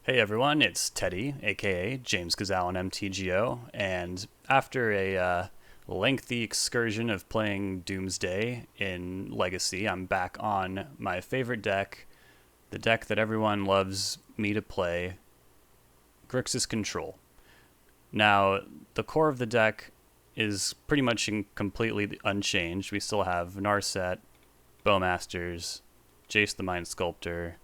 Hey everyone, it's Teddy, aka James Gazal on MTGO, and after a lengthy excursion of playing Doomsday in Legacy, I'm back on my favorite deck, the deck that everyone loves me to play, Grixis Control. Now, the core of the deck is pretty much completely unchanged. We still have Narset, Bowmasters, Jace the Mind Sculptor,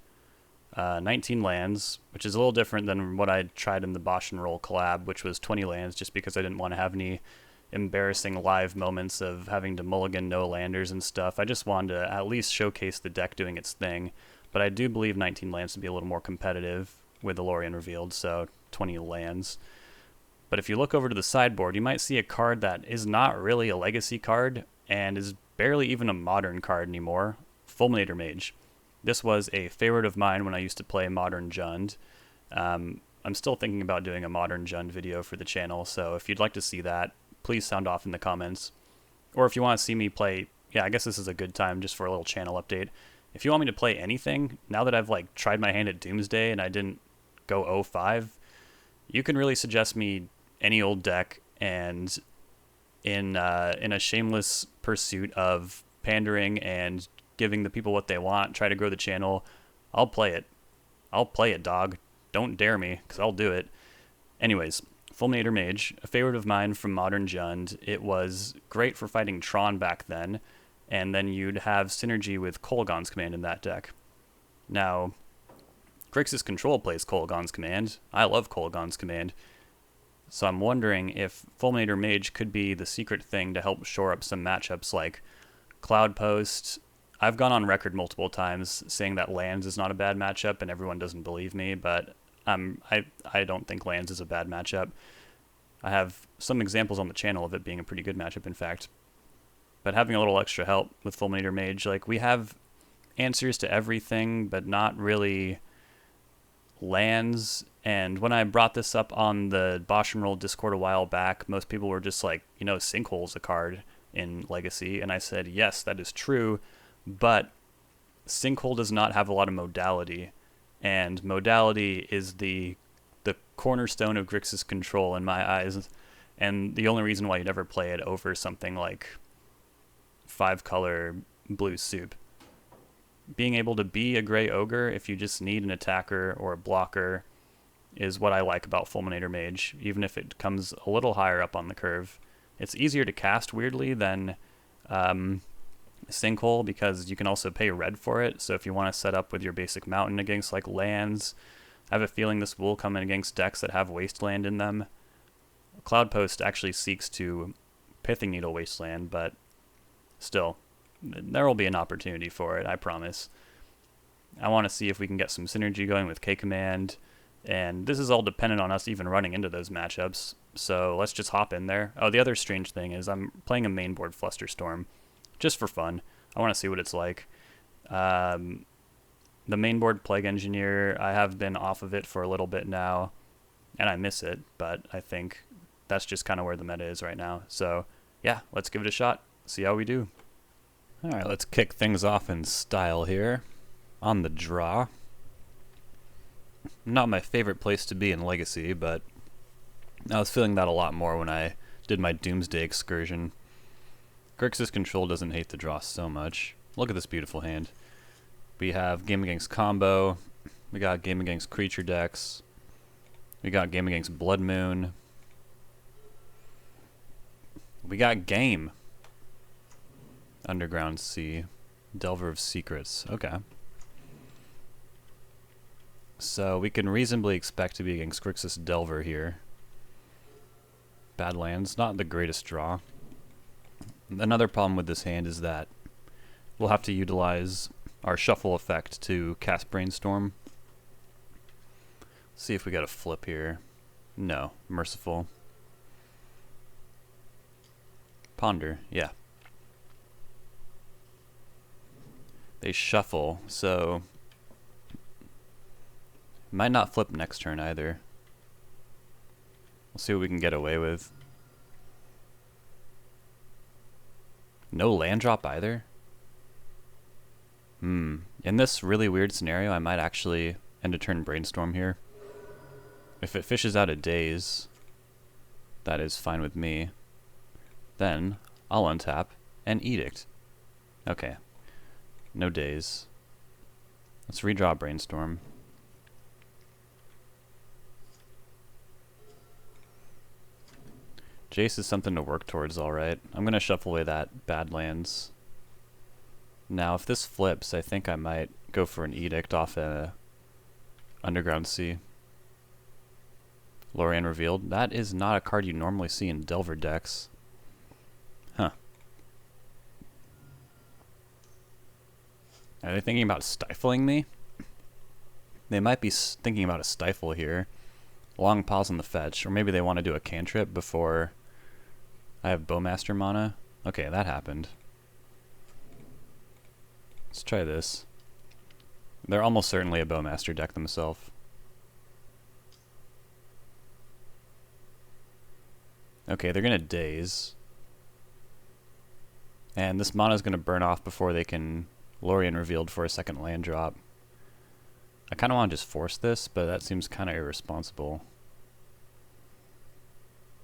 19 lands, which is a little different than what I tried in the Bosch and Roll collab, which was 20 lands, just because I didn't want to have any embarrassing live moments of having to mulligan no landers and stuff. I just wanted to at least showcase the deck doing its thing, but I do believe 19 lands to be a little more competitive with the Lorien revealed, so 20 lands. But if you look over to the sideboard, you might see a card that is not really a legacy card and is barely even a modern card anymore, Fulminator Mage. This was a favorite of mine when I used to play Modern Jund. I'm still thinking about doing a Modern Jund video for the channel, so if you'd like to see that, please sound off in the comments. Or if you want to see me play, yeah, I guess this is a good time just for a little channel update. If you want me to play anything, now that I've tried my hand at Doomsday and I didn't go 0-5, you can really suggest me any old deck, and in a shameless pursuit of pandering and giving the people what they want, try to grow the channel, I'll play it. I'll play it, dog. Don't dare me, because I'll do it. Anyways, Fulminator Mage, a favorite of mine from Modern Jund. It was great for fighting Tron back then, and then you'd have synergy with Kolaghan's Command in that deck. Now, Grixis Control plays Kolaghan's Command. I love Kolaghan's Command. So I'm wondering if Fulminator Mage could be the secret thing to help shore up some matchups like Cloud Post. I've gone on record multiple times saying that lands is not a bad matchup, and everyone doesn't believe me, but I don't think lands is a bad matchup. I have some examples on the channel of it being a pretty good matchup, in fact. But having a little extra help with Fulminator Mage, we have answers to everything, but not really lands. And when I brought this up on the Bosch and Roll Discord a while back, most people were just like, Sinkhole's a card in Legacy, and I said, yes, that is true, but Sinkhole does not have a lot of modality, and modality is the cornerstone of Grixis Control in my eyes, and the only reason why you'd ever play it over something like 5-color blue soup. Being able to be a gray ogre if you just need an attacker or a blocker is what I like about Fulminator Mage, even if it comes a little higher up on the curve. It's easier to cast, weirdly, than Sinkhole, because you can also pay red for it. So if you want to set up with your basic mountain against lands, I have a feeling this will come in against decks that have Wasteland in them. Cloud Post actually seeks to Pithing Needle Wasteland, but still, there will be an opportunity for it, I promise. I want to see if we can get some synergy going with K-Command, and this is all dependent on us even running into those matchups, so let's just hop in there. Oh, the other strange thing is I'm playing a mainboard Flusterstorm, just for fun. I want to see what it's like. The mainboard Plague Engineer, I have been off of it for a little bit now, and I miss it, but I think that's just kind of where the meta is right now. So, yeah, let's give it a shot, see how we do. Alright, let's kick things off in style here. On the draw. Not my favorite place to be in Legacy, but I was feeling that a lot more when I did my Doomsday excursion. Grixis Control doesn't hate the draw so much. Look at this beautiful hand. We have game against combo. We got game against creature decks. We got game against Blood Moon. We got game. Underground Sea. Delver of Secrets. Okay. So we can reasonably expect to be against Grixis Delver here. Badlands, not the greatest draw. Another problem with this hand is that we'll have to utilize our shuffle effect to cast Brainstorm. See if we got a flip here. No, Merciful. Ponder, yeah. They shuffle, so might not flip next turn either. We'll see what we can get away with. No land drop either? In this really weird scenario, I might actually end a turn Brainstorm here. If it fishes out a daze, that is fine with me. Then I'll untap and edict. Okay. No daze. Let's redraw Brainstorm. Jace is something to work towards, alright. I'm gonna shuffle away that Badlands. Now, if this flips, I think I might go for an Edict off a Underground Sea. Lorien revealed. That is not a card you normally see in Delver decks. Huh. Are they thinking about stifling me? They might be thinking about a stifle here. Long pause on the fetch, or maybe they want to do a cantrip before I have Bowmaster mana. Okay, that happened. Let's try this. They're almost certainly a Bowmaster deck themselves. Okay, they're gonna daze. And this mana is gonna burn off before they can Lorien revealed for a second land drop. I kinda wanna just force this, but that seems kinda irresponsible.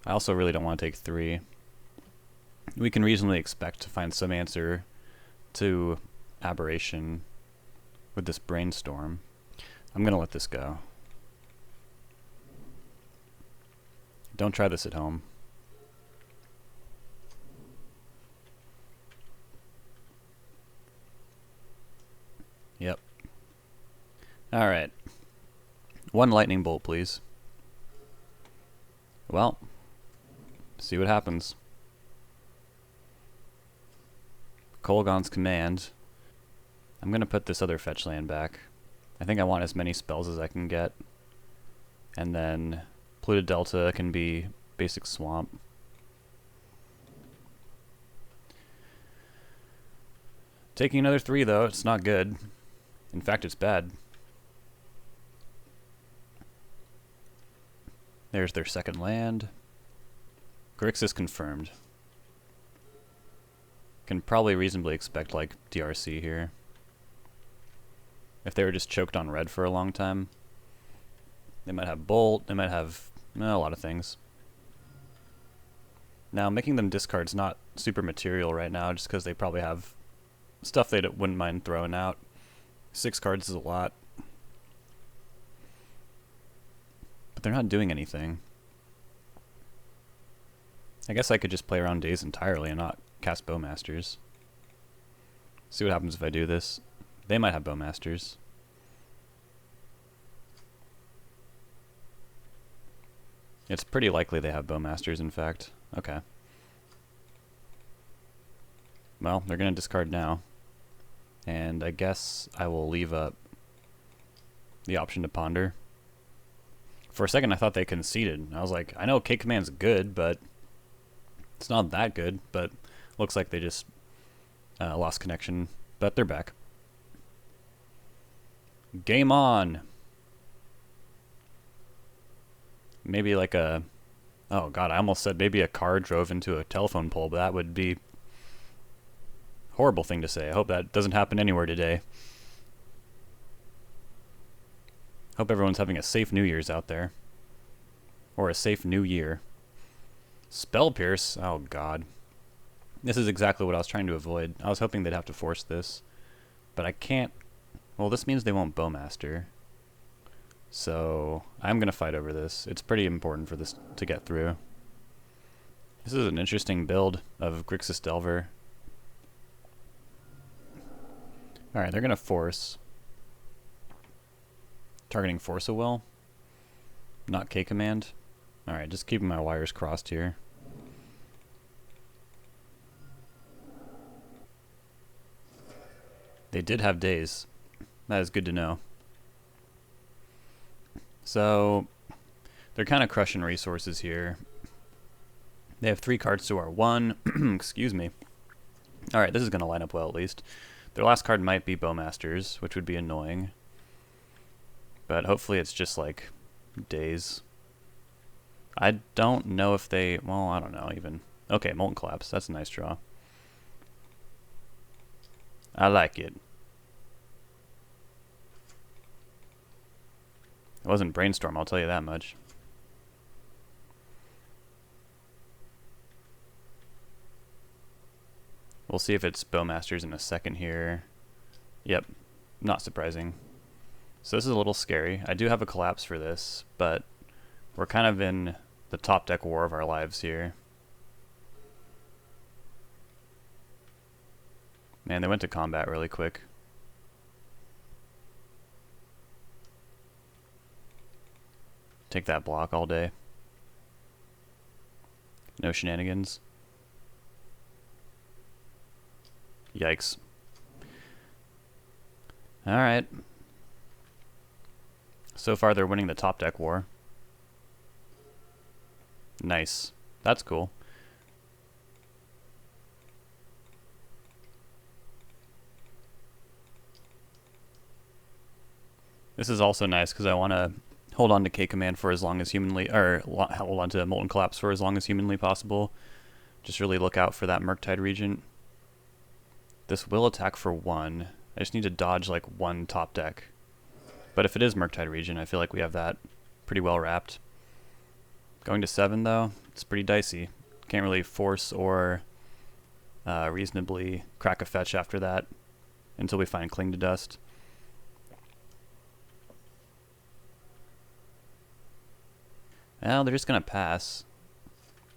I also really don't want to take 3. We can reasonably expect to find some answer to Aberration with this Brainstorm. I'm gonna let this go. Don't try this at home. Yep. Alright. 1 lightning bolt, please. Well, see what happens. Kolaghan's Command. I'm gonna put this other fetch land back. I think I want as many spells as I can get. And then Polluted Delta can be basic swamp. Taking another 3 though, it's not good. In fact, it's bad. There's their second land. Grixis confirmed. Can probably reasonably expect like DRC here. If they were just choked on red for a long time. They might have Bolt, they might have a lot of things. Now making them discard's not super material right now just because they probably have stuff they wouldn't mind throwing out. 6 cards is a lot. But they're not doing anything. I guess I could just play around Daze entirely and not cast Bowmasters. See what happens if I do this. They might have Bowmasters. It's pretty likely they have Bowmasters, in fact. Okay. Well, they're going to discard now. And I guess I will leave up the option to ponder. For a second I thought they conceded. I was like, I know K-Command's good, but it's not that good. But looks like they just lost connection. But they're back. Game on! Maybe like a... Oh god, I almost said maybe a car drove into a telephone pole, but that would be... horrible thing to say. I hope that doesn't happen anywhere today. Hope everyone's having a safe New Year's out there. Or a safe New Year. Spell Pierce? Oh god. This is exactly what I was trying to avoid. I was hoping they'd have to force this. But I can't... Well, this means they won't Bowmaster. So, I'm going to fight over this. It's pretty important for this to get through. This is an interesting build of Grixis Delver. Alright, they're going to force. Targeting Force of Will. Not K-Command. Alright, just keeping my wires crossed here. They did have days. That is good to know. So, they're kind of crushing resources here. They have 3 cards to our 1. Excuse me. Alright, this is going to line up well at least. Their last card might be Bowmasters, which would be annoying. But hopefully it's just like days. I don't know if they... Well, I don't know even. Okay, Molten Collapse. That's a nice draw. I like it. It wasn't Brainstorm, I'll tell you that much. We'll see if it's Bowmasters in a second here. Yep, not surprising. So this is a little scary. I do have a collapse for this, but we're kind of in the top deck war of our lives here. Man, they went to combat really quick. Take that block all day. No shenanigans. Yikes. Alright. So far they're winning the top deck war. Nice. That's cool. This is also nice because I want to hold on to K Command for as long as humanly, or hold on to Molten Collapse for as long as humanly possible. Just really look out for that Murktide Regent. This will attack for 1. I just need to dodge like 1 top deck. But if it is Murktide Regent, I feel like we have that pretty well wrapped. Going to 7 though, it's pretty dicey. Can't really force or reasonably crack a fetch after that until we find Cling to Dust. Well, they're just going to pass.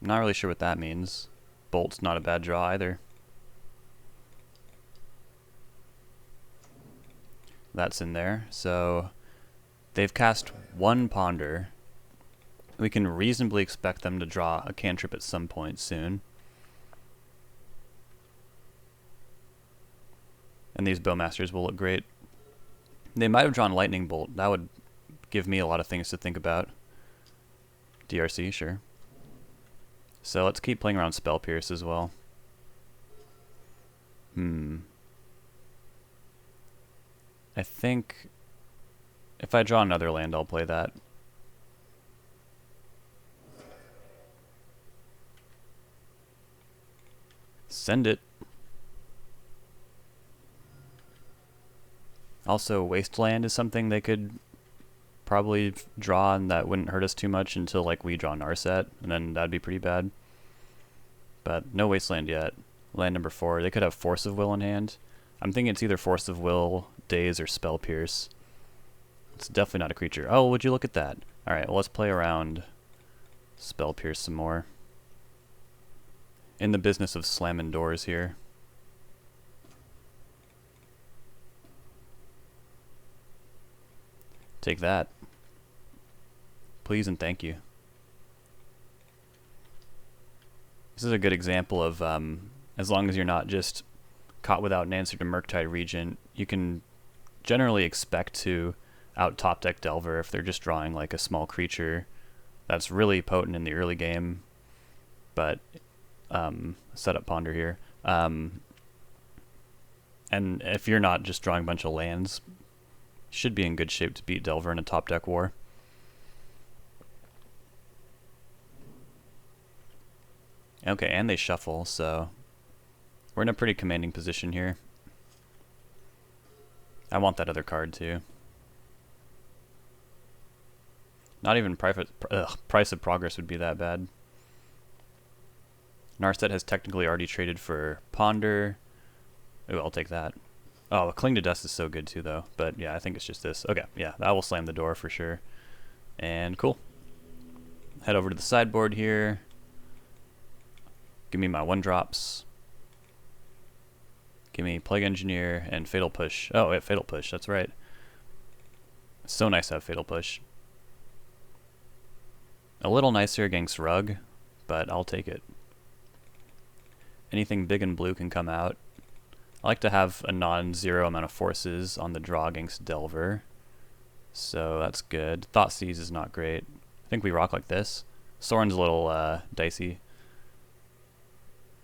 I'm not really sure what that means. Bolt's not a bad draw either. That's in there. So they've cast 1 Ponder. We can reasonably expect them to draw a cantrip at some point soon. And these Bowmasters will look great. They might have drawn Lightning Bolt. That would give me a lot of things to think about. DRC, sure. So let's keep playing around Spell Pierce as well. I think if I draw another land, I'll play that. Send it. Also, Wasteland is something they could probably draw, and that wouldn't hurt us too much until like we draw Narset, and then that'd be pretty bad. But no Wasteland yet. Land number 4. They could have Force of Will in hand. I'm thinking it's either Force of Will, Daze, or Spell Pierce. It's definitely not a creature. Oh, would you look at that? Alright, well, let's play around Spell Pierce some more. In the business of slamming doors here. Take that. Please and thank you. This is a good example of, as long as you're not just caught without an answer to Murktide Regent, you can generally expect to out top deck Delver if they're just drawing like a small creature that's really potent in the early game. But set up Ponder here. And if you're not just drawing a bunch of lands, should be in good shape to beat Delver in a top deck war. Okay, and they shuffle, so we're in a pretty commanding position here. I want that other card too. Not even Price of Progress would be that bad. Narset has technically already traded for Ponder. Ooh, I'll take that. Oh, Cling to Dust is so good too, though. But yeah, I think it's just this. Okay, yeah, that will slam the door for sure. And cool. Head over to the sideboard here. Give me my 1-drops. Give me Plague Engineer and Fatal Push. Oh, yeah, Fatal Push, that's right. So nice to have Fatal Push. A little nicer against Rug, but I'll take it. Anything big and blue can come out. I like to have a non-zero amount of forces on the draw against Delver. So that's good. Thoughtseize is not great. I think we rock like this. Sorin's a little dicey.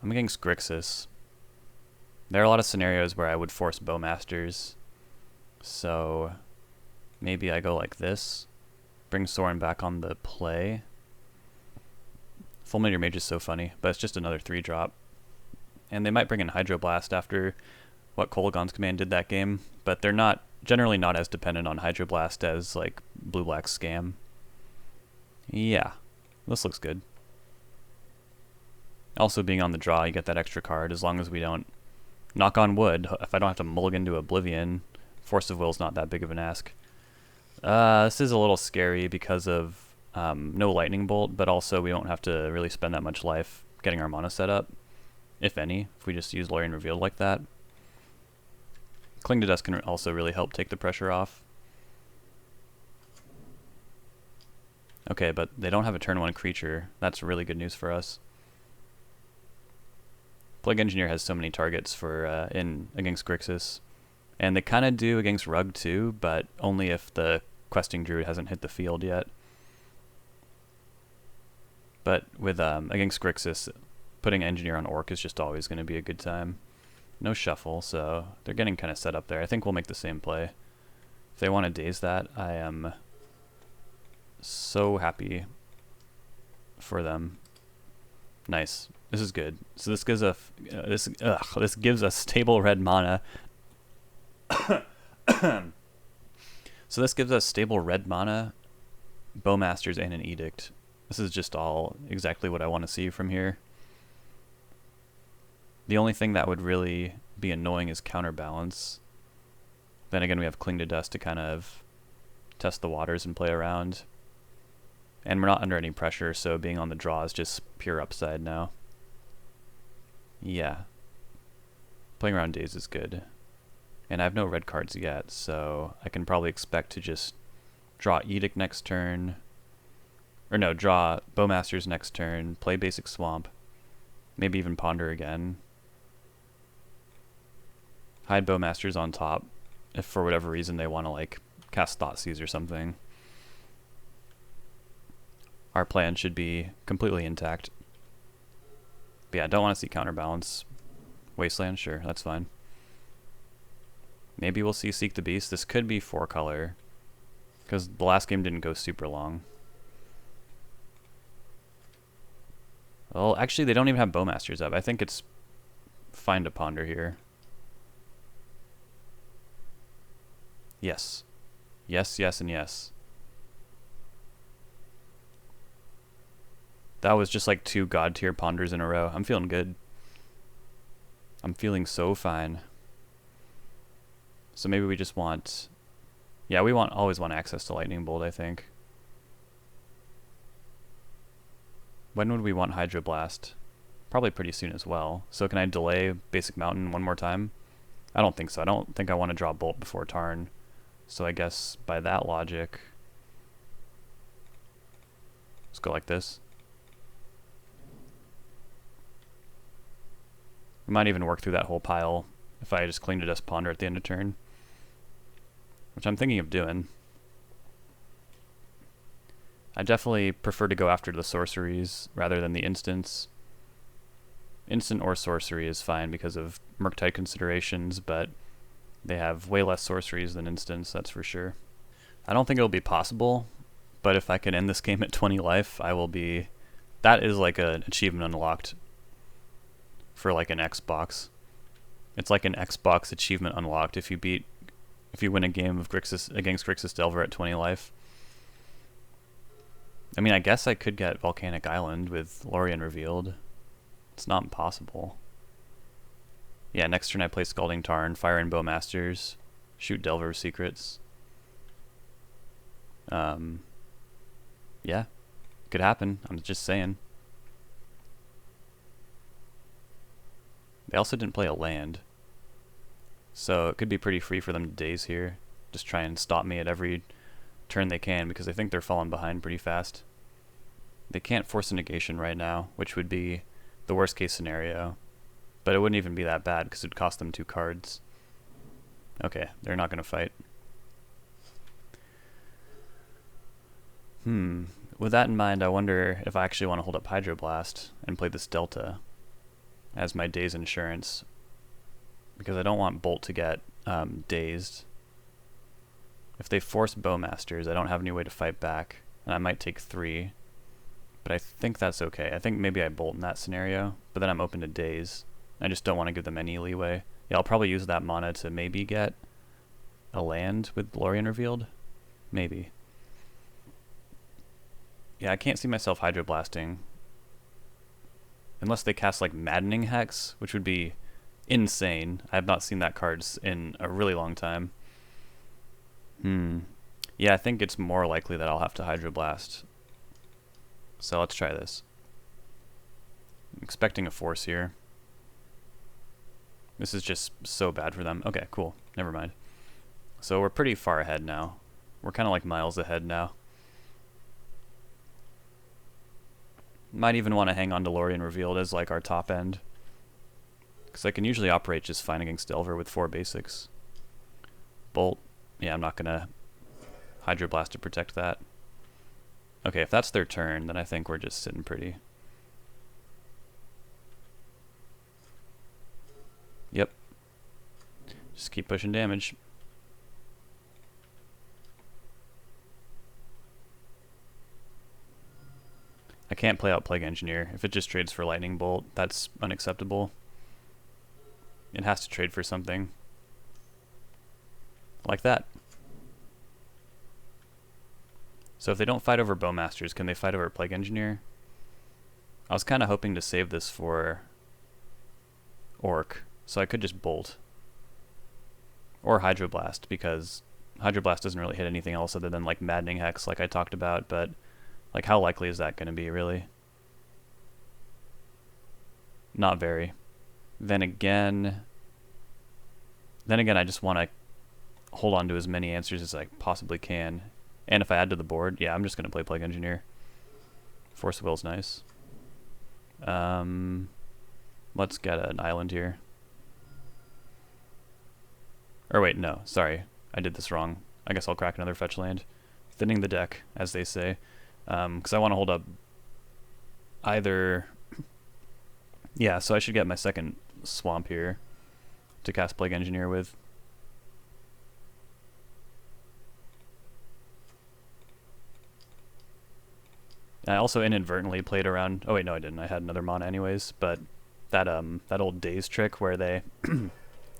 I'm against Grixis. There are a lot of scenarios where I would force Bowmasters. So maybe I go like this. Bring Sorin back on the play. Fulminator Mage is so funny, but it's just another 3-drop. And they might bring in Hydroblast after what Kolaghan's command did that game, but they're not generally not as dependent on Hydroblast as like Blue-Black Scam. Yeah, this looks good. Also being on the draw, you get that extra card as long as we don't Knock on wood, if I don't have to mulligan to Oblivion, Force of Will's not that big of an ask. This is a little scary because of no Lightning Bolt, but also we won't have to really spend that much life getting our mana set up, if any, if we just use Lorien Revealed like that. Cling to Dust can also really help take the pressure off. Okay, but they don't have a turn 1 creature. That's really good news for us. Plague Engineer has so many targets for against Grixis. And they kind of do against Rug too, but only if the Questing Druid hasn't hit the field yet. But with against Grixis, putting Engineer on Orc is just always going to be a good time. No shuffle, so they're getting kind of set up there. I think we'll make the same play. If they want to daze that, I am so happy for them. Nice. This is good. So this gives us this gives us stable red mana. So this gives us stable red mana, Bowmasters, and an Edict. This is just all exactly what I want to see from here. The only thing that would really be annoying is Counterbalance. Then again, we have Cling to Dust to kind of test the waters and play around. And we're not under any pressure, so being on the draw is just pure upside now. Yeah. Playing around Daze is good. And I have no red cards yet, so I can probably expect to just draw Edict next turn. Or no, draw Bowmasters next turn, play Basic Swamp, maybe even Ponder again. Hide Bowmasters on top, if for whatever reason they want to like cast Thoughtseize or something. Our plan should be completely intact. But yeah, I don't want to see Counterbalance. Wasteland, sure, that's fine. Maybe we'll see Seek the Beast. This could be 4-color, because the last game didn't go super long. Well, actually, they don't even have Bowmasters up. I think it's fine to Ponder here. Yes. Yes, yes, and yes. That was just like 2 God tier Ponders in a row. I'm feeling good. I'm feeling so fine. So maybe we just want... Yeah, we always want access to Lightning Bolt, I think. When would we want Hydroblast? Probably pretty soon as well. So can I delay Basic Mountain one more time? I don't think so. I don't think I want to draw Bolt before Tarn. So I guess by that logic... Let's go like this. We might even work through that whole pile if I just Cling to Dust Ponder at the end of turn. Which I'm thinking of doing. I definitely prefer to go after the sorceries rather than the instants. Instant or sorcery is fine because of Murktide considerations, but they have way less sorceries than instants, that's for sure. I don't think it'll be possible, but if I can end this game at 20 life, I will be... That is like an achievement unlocked for like an Xbox. It's like an Xbox achievement unlocked if you win a game of Grixis against Grixis Delver at 20 life. I mean, I guess I could get Volcanic Island with Lorien Revealed. It's not impossible. Yeah, next turn I play Scalding Tarn, fire in Bowmasters, shoot Delver Secrets. Yeah, could happen. I'm just saying. They also didn't play a land. So it could be pretty free for them to daze here. Just try and stop me at every turn they can, because I think they're falling behind pretty fast. They can't force a negation right now, which would be the worst case scenario. But it wouldn't even be that bad, because it would cost them 2 cards. Okay, they're not going to fight. With that in mind, I wonder if I actually want to hold up Hydroblast and play this Delta as my Daze insurance, because I don't want Bolt to get dazed. If they force Bowmasters, I don't have any way to fight back, and I might take 3, but I think that's okay. I think maybe I Bolt in that scenario, but then I'm open to Daze. I just don't want to give them any leeway. Yeah, I'll probably use that mana to maybe get a land with Lorien Revealed. Maybe. Yeah, I can't see myself Hydroblasting. Unless they cast like Maddening Hex, which would be insane. I have not seen that cards in a really long time. Yeah, I think it's more likely that I'll have to Hydroblast. So let's try this. I'm expecting a force here. This is just so bad for them. Okay, cool. Never mind. So we're pretty far ahead now. We're kind of like miles ahead now. Might even want to hang on to Lorien Revealed as like our top end. Because I can usually operate just fine against Delver with 4 basics. Bolt. Yeah, I'm not going to Hydroblast to protect that. Okay, if that's their turn, then I think we're just sitting pretty. Yep. Just keep pushing damage. I can't play out Plague Engineer. If it just trades for Lightning Bolt, that's unacceptable. It has to trade for something. Like that. So if they don't fight over Bowmasters, can they fight over Plague Engineer? I was kind of hoping to save this for Orc, so I could just Bolt. Or Hydroblast, because Hydroblast doesn't really hit anything else other than like Maddening Hex like I talked about, but like how likely is that going to be really? Not very. Then again I just want to hold on to as many answers as I possibly can. And if I add to the board, yeah, I'm just going to play Plague Engineer. Force of Will's nice. Let's get an island here. Or wait, no, sorry. I did this wrong. I guess I'll crack another fetch land. Thinning the deck, as they say. Because I want to hold up either... Yeah, so I should get my second swamp here to cast Plague Engineer with. I also inadvertently played around... Oh wait, no I didn't. I had another mana anyways, but that that old Daze trick where they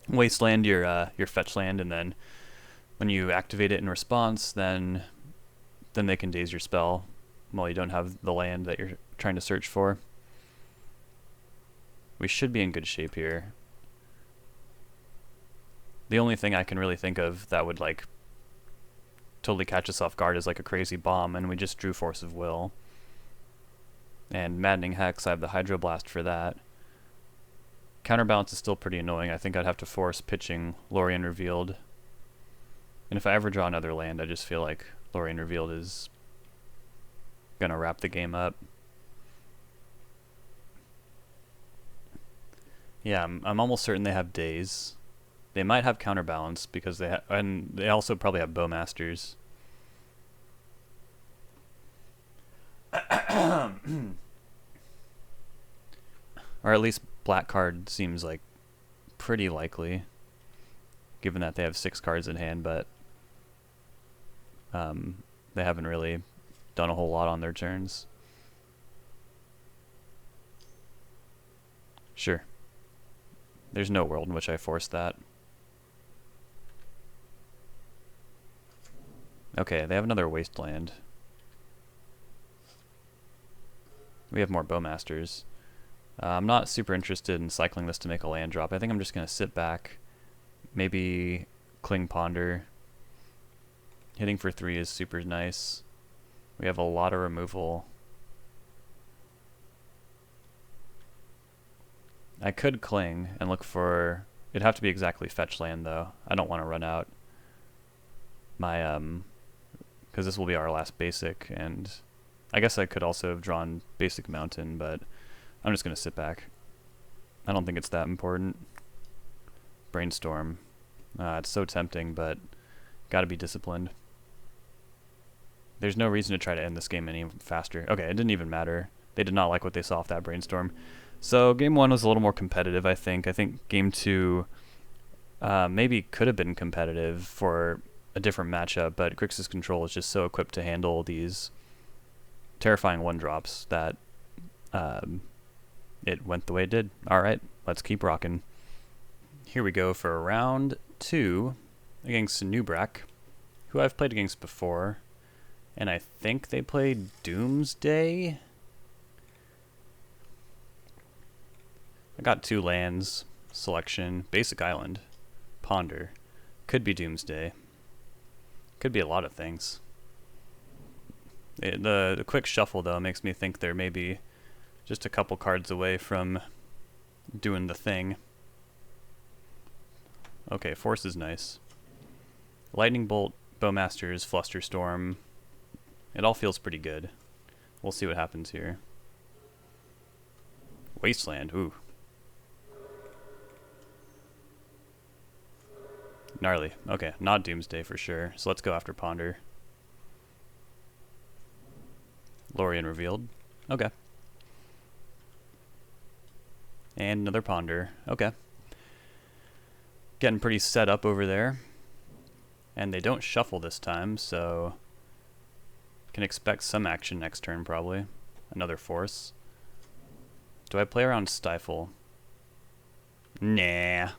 wasteland your fetch land, and then when you activate it in response, then they can daze your spell while you don't have the land that you're trying to search for. We should be in good shape here. The only thing I can really think of that would like totally catch us off guard is like a crazy bomb, and we just drew Force of Will. And Maddening Hex, I have the Hydroblast for that. Counterbalance is still pretty annoying. I think I'd have to force pitching Lorien Revealed. And if I ever draw another land, I just feel like Lorien Revealed is gonna wrap the game up. Yeah, I'm almost certain they have Daze. They might have Counterbalance because and they also probably have Bowmasters. Or at least black card seems like pretty likely, given that they have 6 cards in hand, but they haven't really done a whole lot on their turns. Sure. There's no world in which I force that. Okay, they have another wasteland. We have more Bowmasters. I'm not super interested in cycling this to make a land drop. I think I'm just going to sit back, maybe Cling Ponder. Hitting for 3 is super nice. We have a lot of removal. I could Cling and look for... It'd have to be exactly fetch land though. I don't want to run out my... because this will be our last basic, and I guess I could also have drawn basic mountain, but I'm just going to sit back. I don't think it's that important. Brainstorm. It's so tempting, but gotta be disciplined. There's no reason to try to end this game any faster. Okay, it didn't even matter. They did not like what they saw off that Brainstorm. So game 1 was a little more competitive, I think. I think game 2 maybe could have been competitive for a different matchup, but Grixis Control is just so equipped to handle these terrifying 1-drops that it went the way it did. Alright, let's keep rocking. Here we go for round 2 against Nubrak, who I've played against before, and I think they played Doomsday. I got 2 lands. selection, basic island, ponder. Could be Doomsday. Could be a lot of things. The quick shuffle, though, makes me think they're maybe just a couple cards away from doing the thing. Okay, Force is nice. Lightning Bolt, Bowmasters, Flusterstorm. It all feels pretty good. We'll see what happens here. Wasteland, ooh. Gnarly. Okay, not Doomsday for sure. So let's go after Ponder. Lorien revealed. Okay. And another Ponder. Okay. Getting pretty set up over there. And they don't shuffle this time, so can expect some action next turn probably. Another Force. Do I play around Stifle? Nah.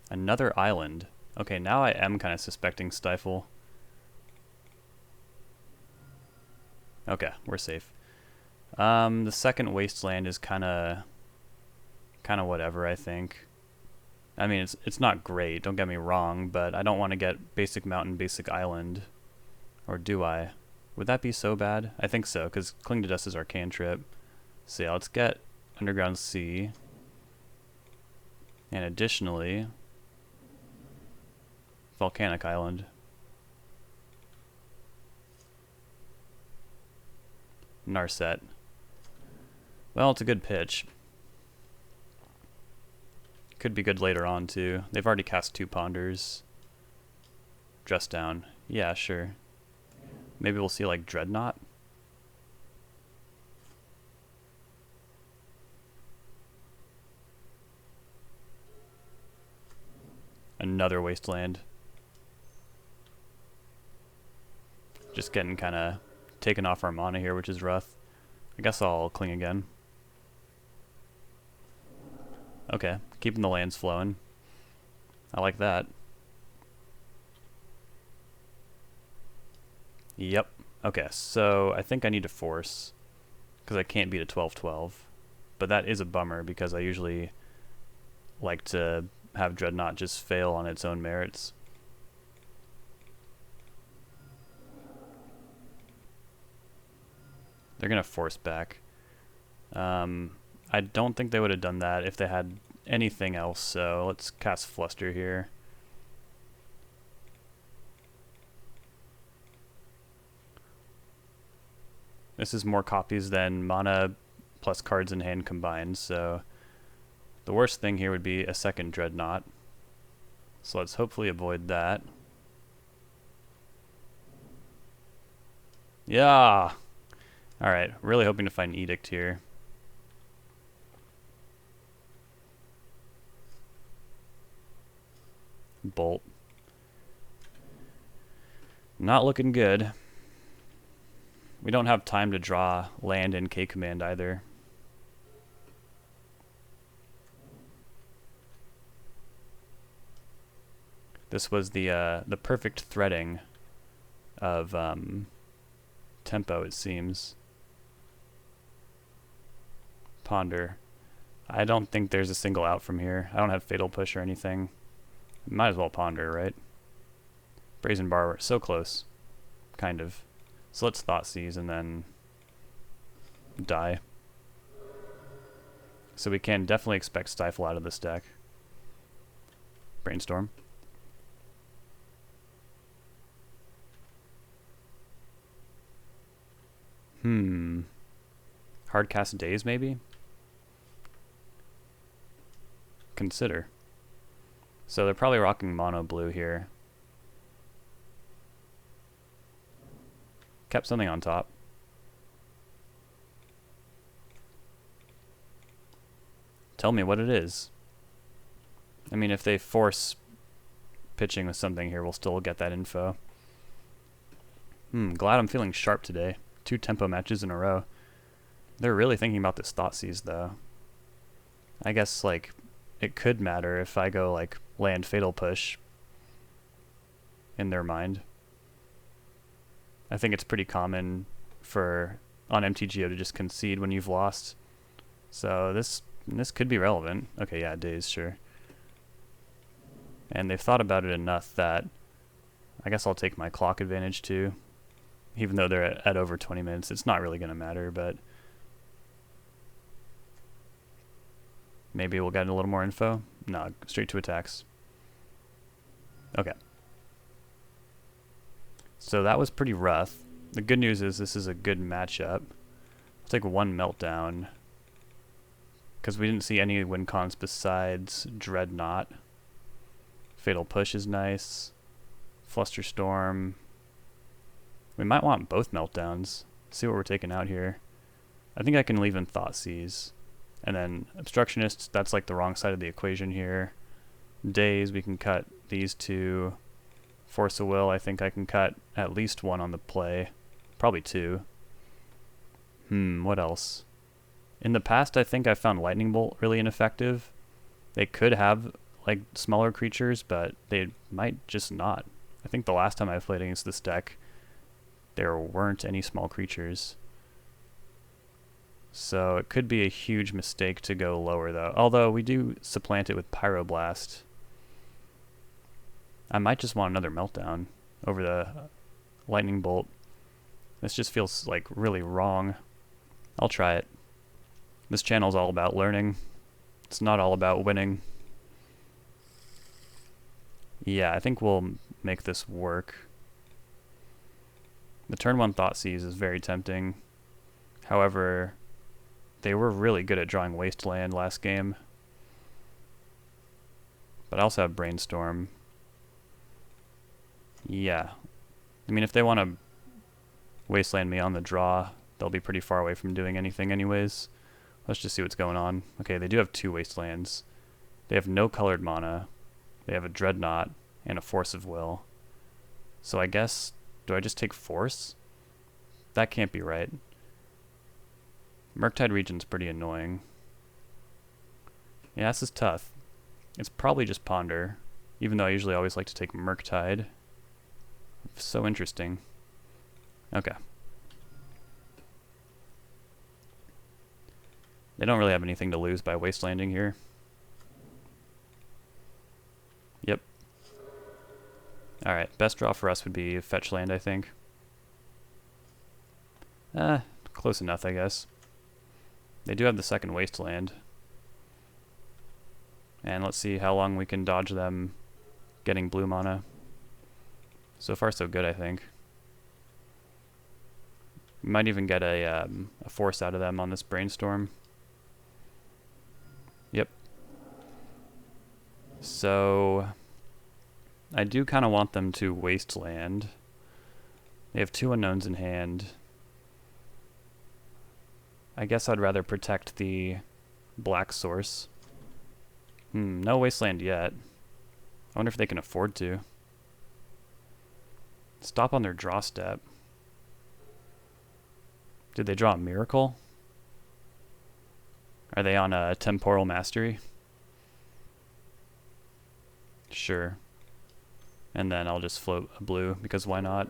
Another Island. Okay, now I am kind of suspecting Stifle. Okay, we're safe. The second Wasteland is kind of whatever, I think. I mean, it's not great, don't get me wrong, but I don't want to get Basic Mountain, Basic Island. Or do I? Would that be so bad? I think so, because Cling to Dust is our cantrip. So yeah, let's get Underground Sea. And additionally, Volcanic Island. Narset. Well, it's a good pitch. Could be good later on, too. They've already cast 2 Ponders. Dress down. Yeah, sure. Maybe we'll see, like, Dreadnought? Another Wasteland. Just getting kind of taken off our mana here, which is rough. I guess I'll Cling again. Okay, keeping the lands flowing. I like that. Yep. Okay, so I think I need to Force, because I can't beat a 12-12. But that is a bummer, because I usually like to have Dreadnought just fail on its own merits. They're going to Force back. I don't think they would have done that if they had anything else, so let's cast Fluster here. This is more copies than mana plus cards in hand combined, so the worst thing here would be a second Dreadnought. So let's hopefully avoid that. Yeah! Alright, really hoping to find Edict here. Bolt. Not looking good. We don't have time to draw land in K-Command either. This was the perfect threading of tempo, it seems. Ponder. I don't think there's a single out from here. I don't have Fatal Push or anything. Might as well Ponder, right? Brazen Bar, so close. Kind of. So let's Thoughtseize and then die. So we can definitely expect Stifle out of this deck. Brainstorm. Hardcast Days, maybe? Consider. So they're probably rocking mono blue here. Kept something on top. Tell me what it is. I mean, if they force pitching with something here, we'll still get that info. Glad I'm feeling sharp today. 2 tempo matches in a row. They're really thinking about this Thoughtseize, though. I guess, like, it could matter if I go, like, land Fatal Push in their mind. I think it's pretty common for on MTGO to just concede when you've lost. So this could be relevant. Okay, yeah, days, sure. And they've thought about it enough that I guess I'll take my clock advantage too. Even though they're at over 20 minutes, it's not really going to matter, but maybe we'll get a little more info. No, straight to attacks. Okay. So that was pretty rough. The good news is this is a good matchup. I'll take one Meltdown, because we didn't see any win cons besides Dreadnought. Fatal Push is nice. Flusterstorm. We might want both Meltdowns. See what we're taking out here. I think I can leave in Thoughtseize. And then Obstructionist, that's like the wrong side of the equation here. Days, we can cut these two. Force of Will, I think I can cut at least one on the play. Probably two. What else? In the past, I think I found Lightning Bolt really ineffective. They could have like smaller creatures, but they might just not. I think the last time I played against this deck, there weren't any small creatures. So it could be a huge mistake to go lower though. Although we do supplant it with Pyroblast. I might just want another Meltdown over the Lightning Bolt. This just feels like really wrong. I'll try it. This channel's all about learning. It's not all about winning. Yeah, I think we'll make this work. The turn 1 Thoughtseize is very tempting. However, they were really good at drawing Wasteland last game. But I also have Brainstorm. Yeah. I mean, if they want to Wasteland me on the draw, they'll be pretty far away from doing anything anyways. Let's just see what's going on. Okay, they do have 2 Wastelands. They have no colored mana. They have a Dreadnought and a Force of Will. So I guess, do I just take Force? That can't be right. Murktide Region's pretty annoying. Yeah, this is tough. It's probably just Ponder, even though I usually always like to take Murktide. So interesting. Okay. They don't really have anything to lose by Wastelanding here. Yep. Alright, best draw for us would be Fetch Land, I think. Close enough, I guess. They do have the second Wasteland. And let's see how long we can dodge them getting blue mana. So far, so good, I think. We might even get a force out of them on this Brainstorm. Yep. So I do kind of want them to Wasteland. They have 2 unknowns in hand. I guess I'd rather protect the black source. No Wasteland yet. I wonder if they can afford to. Stop on their draw step. Did they draw a Miracle? Are they on a Temporal Mastery? Sure. And then I'll just float a blue, because why not?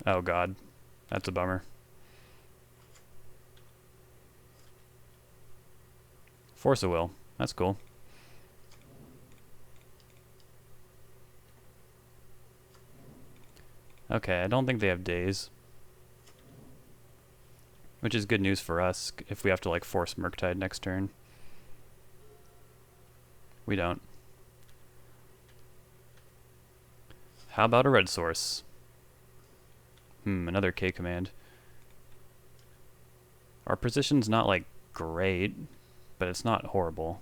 Oh god, that's a bummer. Force of Will, that's cool. Okay, I don't think they have days. Which is good news for us if we have to like force Murktide next turn. We don't. How about a red source? Another K command. Our position's not like great, but it's not horrible.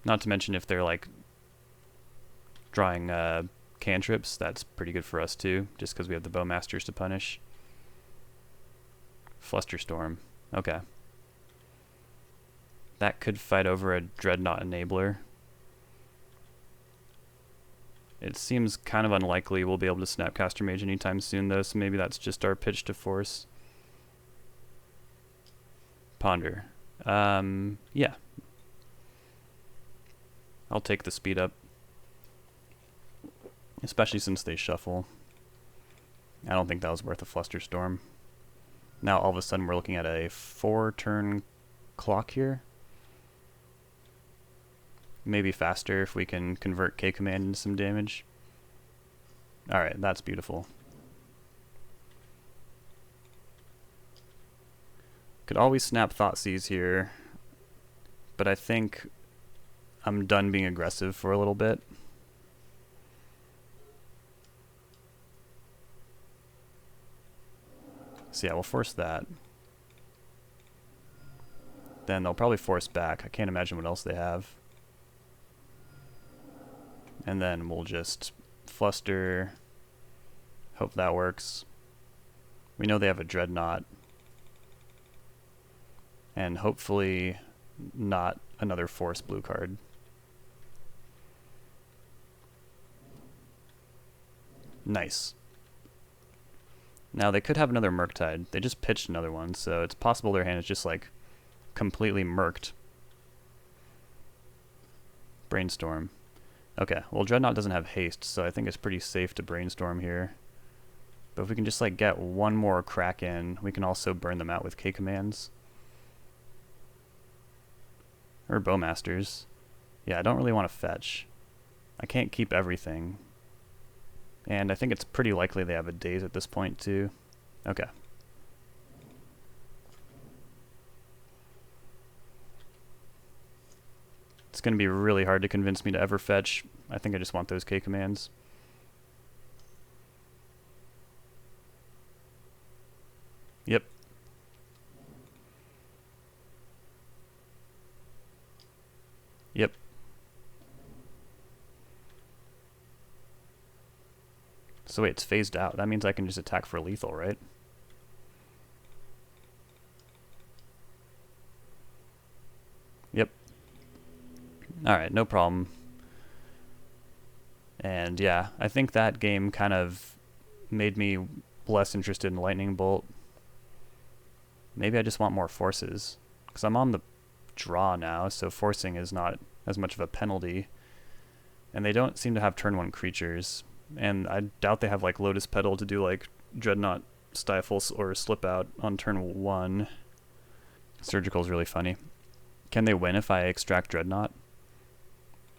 Not to mention if they're like drawing cantrips, that's pretty good for us too, just because we have the Bowmasters to punish. Flusterstorm. Okay. That could fight over a Dreadnought Enabler. It seems kind of unlikely we'll be able to Snapcaster Mage anytime soon though, so maybe that's just our pitch to force. Ponder. Yeah. I'll take the speed up, especially since they shuffle. I don't think that was worth a Flusterstorm. Now all of a sudden we're looking at a 4-turn clock here. Maybe faster if we can convert K-Command into some damage. Alright, that's beautiful. Could always snap Thoughtseize here, but I think I'm done being aggressive for a little bit. So yeah, we'll force that. Then they'll probably force back. I can't imagine what else they have. And then we'll just fluster. Hope that works. We know they have a Dreadnought. And hopefully not another force blue card. Nice. Now they could have another Murktide. They just pitched another one, so it's possible their hand is just like completely murked. Brainstorm. Okay, well Dreadnought doesn't have haste, so I think it's pretty safe to Brainstorm here. But if we can just like get one more crack in, we can also burn them out with K commands. Or Bowmasters. Yeah, I don't really want to fetch. I can't keep everything. And I think it's pretty likely they have a Daze at this point too. Okay. It's going to be really hard to convince me to ever fetch. I think I just want those K commands. Yep. Yep. So wait, it's phased out. That means I can just attack for lethal, right? Yep. Alright, no problem. And yeah, I think that game kind of made me less interested in Lightning Bolt. Maybe I just want more forces. Because I'm on the draw now, so forcing is not as much of a penalty. And they don't seem to have turn 1 creatures. And I doubt they have like Lotus Petal to do like Dreadnought Stifle or Slip Out on turn 1. Surgical is really funny. Can they win if I extract Dreadnought?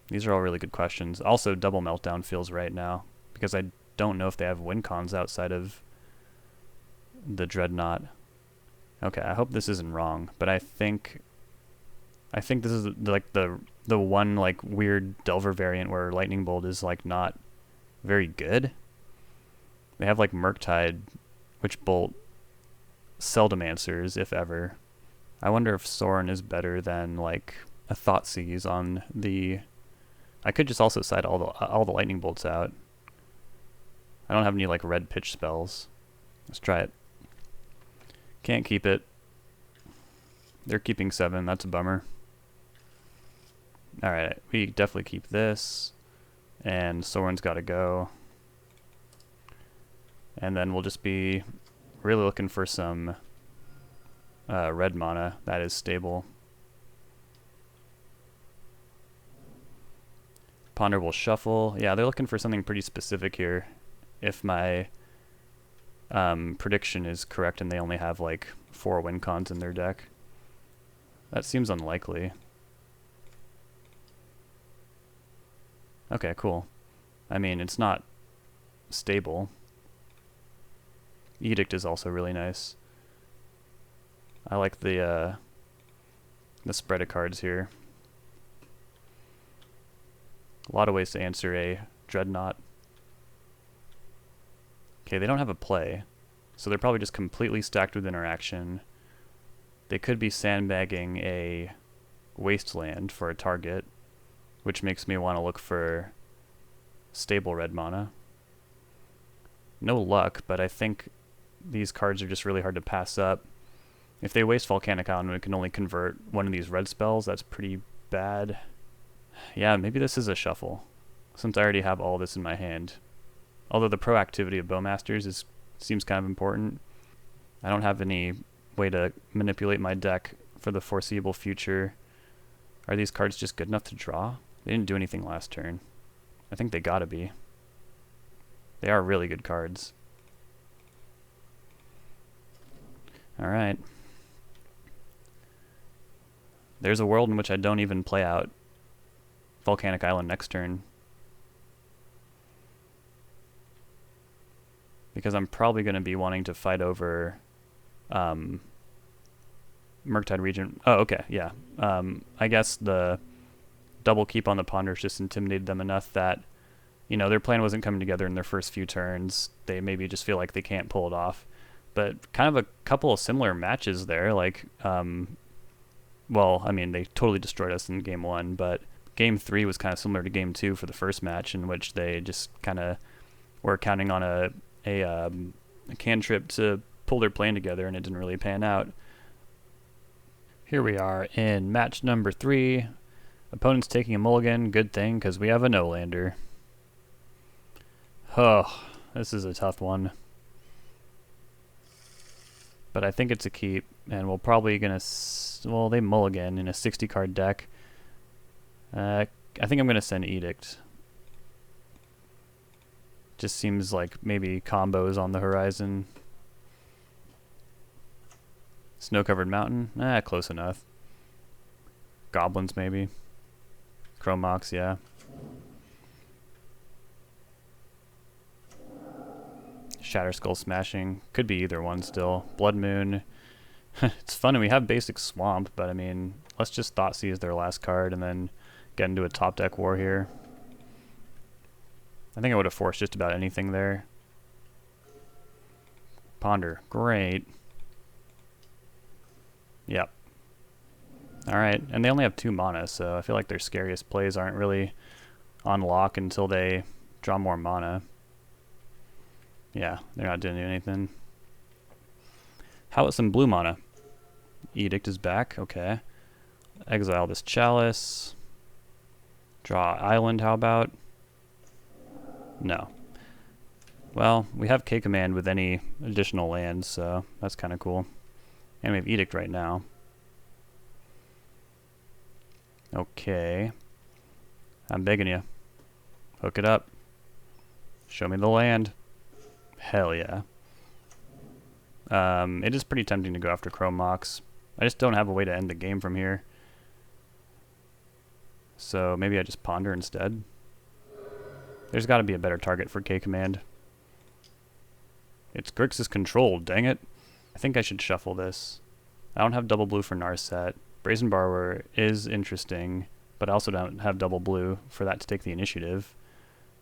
These are all really good questions. Also, Double Meltdown feels right now, because I don't know if they have win cons outside of the Dreadnought. Okay, I hope this isn't wrong, but I think this is like the one like weird Delver variant where Lightning Bolt is like not very good. They have like Murktide, which Bolt seldom answers, if ever. I wonder if Sorin is better than like a Thoughtseize on the... I could just also side all the Lightning Bolts out. I don't have any like red pitch spells. Let's try it. Can't keep it. They're keeping 7. That's a bummer. Alright, we definitely keep this. And Sorin's got to go. And then we'll just be really looking for some red mana that is stable. Ponder will shuffle. Yeah, they're looking for something pretty specific here. If my prediction is correct and they only have like 4 win cons in their deck. That seems unlikely. Okay, cool. I mean, it's not stable. Edict is also really nice. I like the spread of cards here. A lot of ways to answer a Dreadnought. Okay, they don't have a play, so they're probably just completely stacked with interaction. They could be sandbagging a Wasteland for a target, which makes me want to look for stable red mana. No luck, but I think these cards are just really hard to pass up. If they waste Volcanic Island and we can only convert one of these red spells, that's pretty bad. Yeah, maybe this is a shuffle, since I already have all this in my hand. Although the proactivity of Bowmasters seems kind of important. I don't have any way to manipulate my deck for the foreseeable future. Are these cards just good enough to draw? They didn't do anything last turn. I think they gotta be. They are really good cards. Alright. There's a world in which I don't even play out Volcanic Island next turn. Because I'm probably going to be wanting to fight over Murktide Regent. Oh, okay, yeah. I guess the double keep on the Ponders just intimidated them enough that, you know, their plan wasn't coming together in their first few turns. They maybe just feel like they can't pull it off. But kind of a couple of similar matches there. Like, well, I mean, they totally destroyed us in Game 1, but Game 3 was kind of similar to Game 2 for the first match, in which they just kind of were counting on a cantrip to pull their plan together, and it didn't really pan out. Here we are in match number 3. Opponent's taking a mulligan. Good thing, because we have a no-lander. Oh, this is a tough one. But I think it's a keep, and we're probably going to... Well, they mulligan in a 60-card deck. I think I'm going to send Edict. Just seems like maybe combos on the horizon. Snow-covered mountain? Close enough. Goblins, maybe. Chromox, yeah. Shatter Skull Smashing. Could be either one still. Blood Moon. It's funny, we have basic Swamp, but I mean, let's just Thoughtseize their last card and then get into a top deck war here. I think I would have forced just about anything there. Ponder. Great. Yep. Alright, and they only have 2 mana, so I feel like their scariest plays aren't really on lock until they draw more mana. Yeah, they're not doing anything. How about some blue mana? Edict is back, okay. Exile this Chalice. Draw Island, how about? No. Well, we have K-Command with any additional lands, so that's kind of cool. And we have Edict right now. Okay. I'm begging you. Hook it up. Show me the land. Hell yeah. It is pretty tempting to go after Chromox. I just don't have a way to end the game from here. So maybe I just Ponder instead. There's got to be a better target for K-Command. It's Grixis Control, dang it. I think I should shuffle this. I don't have double blue for Narset. Brazen Borrower is interesting, but I also don't have double blue for that to take the initiative.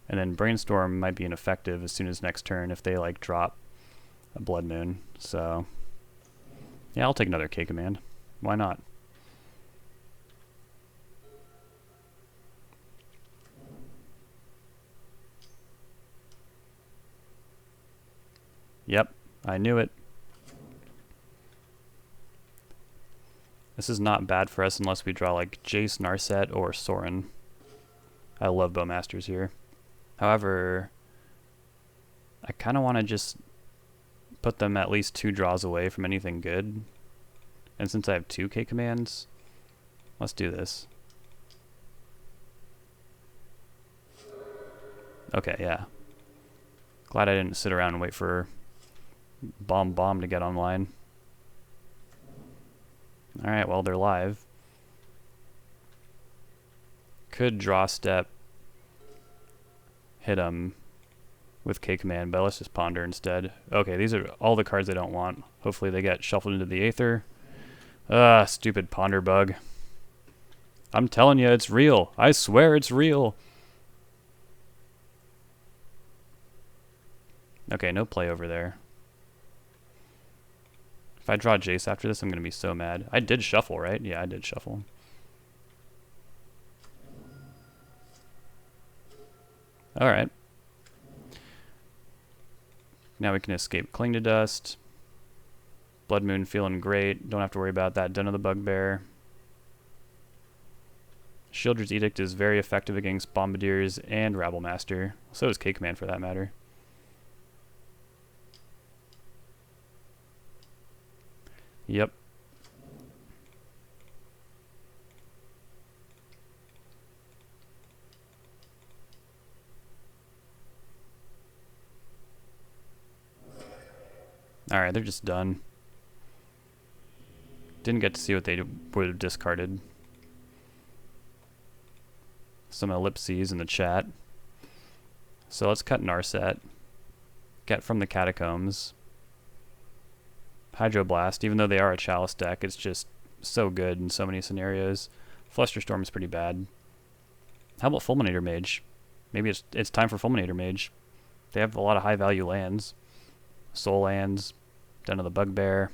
And then Brainstorm might be ineffective as soon as next turn if they like drop a Blood Moon. So yeah, I'll take another K-Command. Why not? Yep, I knew it. This is not bad for us unless we draw like Jace, Narset, or Sorin. I love Bowmasters here. However, I kind of want to just put them at least 2 draws away from anything good. And since I have 2 K-Commands, let's do this. Okay, yeah. Glad I didn't sit around and wait for Bomb to get online. Alright, well, they're live. Could draw step, hit them with K-Command, but let's just Ponder instead. Okay, these are all the cards I don't want. Hopefully they get shuffled into the Aether. Stupid Ponder bug. I'm telling you, it's real. I swear it's real. Okay, no play over there. If I draw Jace after this, I'm going to be so mad. I did shuffle, right? Yeah, I did shuffle. Alright. Now we can escape Cling to Dust. Blood Moon feeling great. Don't have to worry about that. Den of the Bugbear. Shieldred's Edict is very effective against Bombardiers and Rabblemaster. So is K-Command for that matter. Yep. Alright, they're just done. Didn't get to see what they would have discarded. Some ellipses in the chat. So let's cut Narset. Get from the Catacombs. Hydroblast, even though they are a Chalice deck, it's just so good in so many scenarios. Flusterstorm is pretty bad. How about Fulminator Mage? Maybe it's time for Fulminator Mage. They have a lot of high value lands. Soul lands, Den of the Bugbear.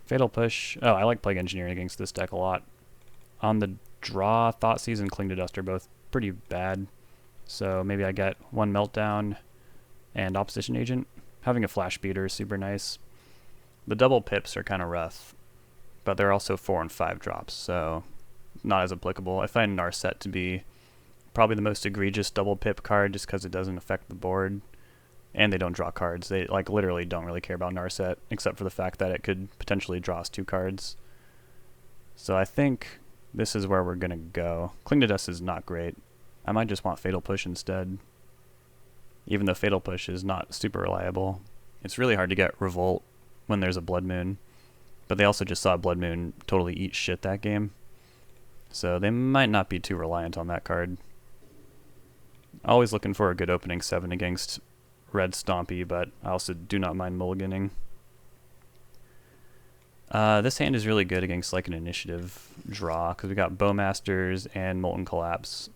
Fatal Push. Oh, I like Plague Engineering against this deck a lot. On the draw, Thoughtseize and Cling to Dust are both pretty bad. So maybe I get one Meltdown and Opposition Agent. Having a Flash Beater is super nice. The double pips are kind of rough, but they're also 4 and 5 drops, so not as applicable. I find Narset to be probably the most egregious double pip card just because it doesn't affect the board, and they don't draw cards. They like literally don't really care about Narset, except for the fact that it could potentially draw us 2 cards. So I think this is where we're going to go. Cling to Dust is not great. I might just want Fatal Push instead, even though Fatal Push is not super reliable. It's really hard to get Revolt when there's a Blood Moon, but they also just saw Blood Moon totally eat shit that game, so they might not be too reliant on that card. Always looking for a good opening 7 against Red Stompy, but I also do not mind mulliganing. This hand is really good against like an initiative draw, because we got Bowmasters and Molten Collapse,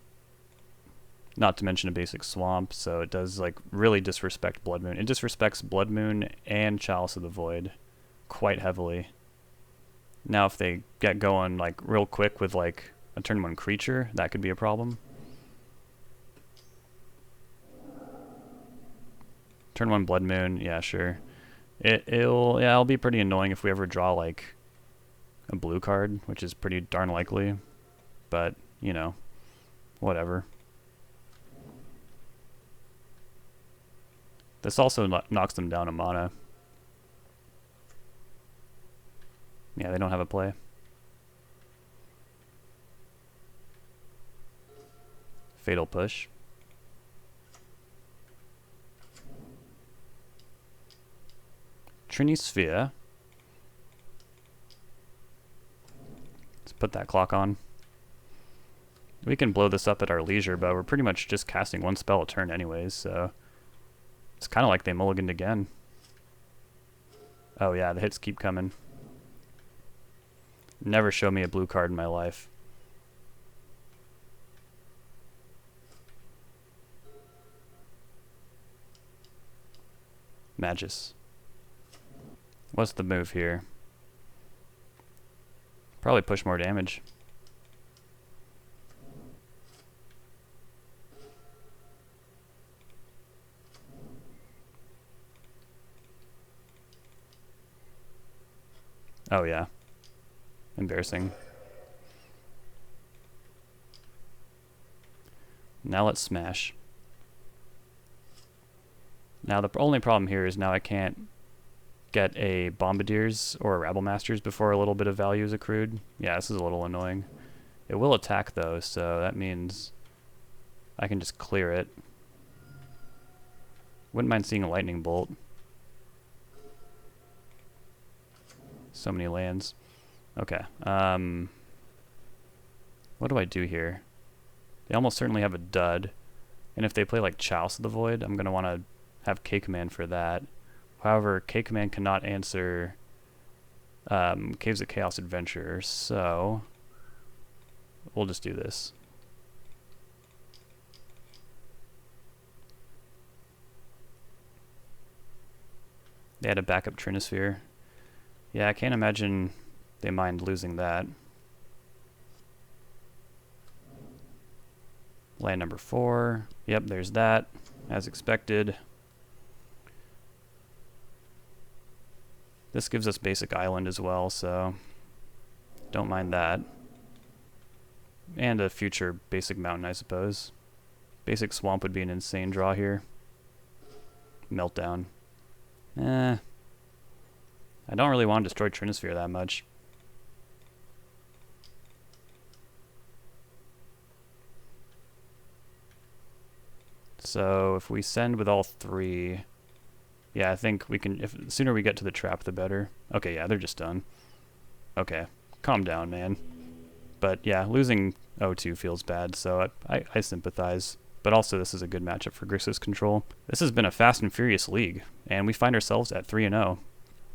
not to mention a basic Swamp, so it does like really disrespect Blood Moon. It disrespects Blood Moon and Chalice of the Void quite heavily. Now if they get going like real quick with like a turn 1 creature, that could be a problem. Turn 1 Blood Moon, yeah, sure. It'll be pretty annoying if we ever draw like a blue card, which is pretty darn likely, but you know, whatever. This also knocks them down a mana. Yeah, they don't have a play. Fatal Push. Trini Sphere. Let's put that clock on. We can blow this up at our leisure, but we're pretty much just casting 1 spell a turn anyways, so it's kind of like they mulliganed again. Oh yeah, the hits keep coming. Never show me a blue card in my life. Magus. What's the move here? Probably push more damage. Oh yeah. Embarrassing. Now let's smash. Now the only problem here is now I can't get a Bombardiers or a Rabble Masters before a little bit of value is accrued. Yeah, this is a little annoying. It will attack though, so that means I can just clear it. Wouldn't mind seeing a Lightning Bolt. So many lands. Okay. What do I do here? They almost certainly have a dud. And if they play like Chalice of the Void, I'm going to want to have K-Command for that. However, K-Command cannot answer Caves of Chaos Adventure, so we'll just do this. They had a backup Trinisphere. Yeah, I can't imagine they mind losing that. Land number 4. Yep, there's that, as expected. This gives us basic island as well, so don't mind that. And a future basic mountain, I suppose. Basic swamp would be an insane draw here. Meltdown. I don't really want to destroy Trinisphere that much. So if we send with all 3, Yeah, I think we can, if the sooner we get to the trap, the better. Okay, yeah, they're just done. Okay, calm down, man. But yeah, losing 0-2 feels bad, so I sympathize. But also, this is a good matchup for Grixis Control. This has been a fast and furious league, and we find ourselves at 3-0.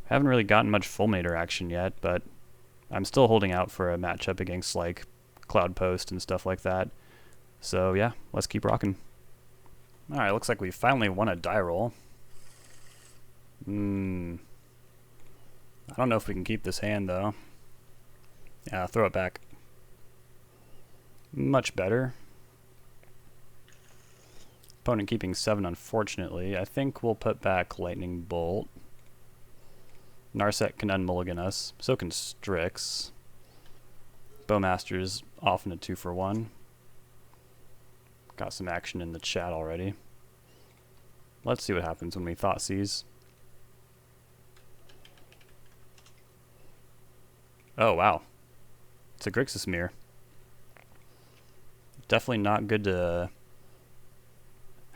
Haven't really gotten much Fulminator action yet, but I'm still holding out for a matchup against, like, Cloud Post and stuff like that. So yeah, let's keep rocking. Alright, looks like we finally won a die roll. I don't know if we can keep this hand, though. Yeah, throw it back. Much better. Opponent keeping 7, unfortunately. I think we'll put back Lightning Bolt. Narset can unmulligan us. So can Strix. Bowmaster's often a 2-for-1. Got some action in the chat already. Let's see what happens when we Thoughtseize. Oh, wow. It's a Grixis Mirror. Definitely not good to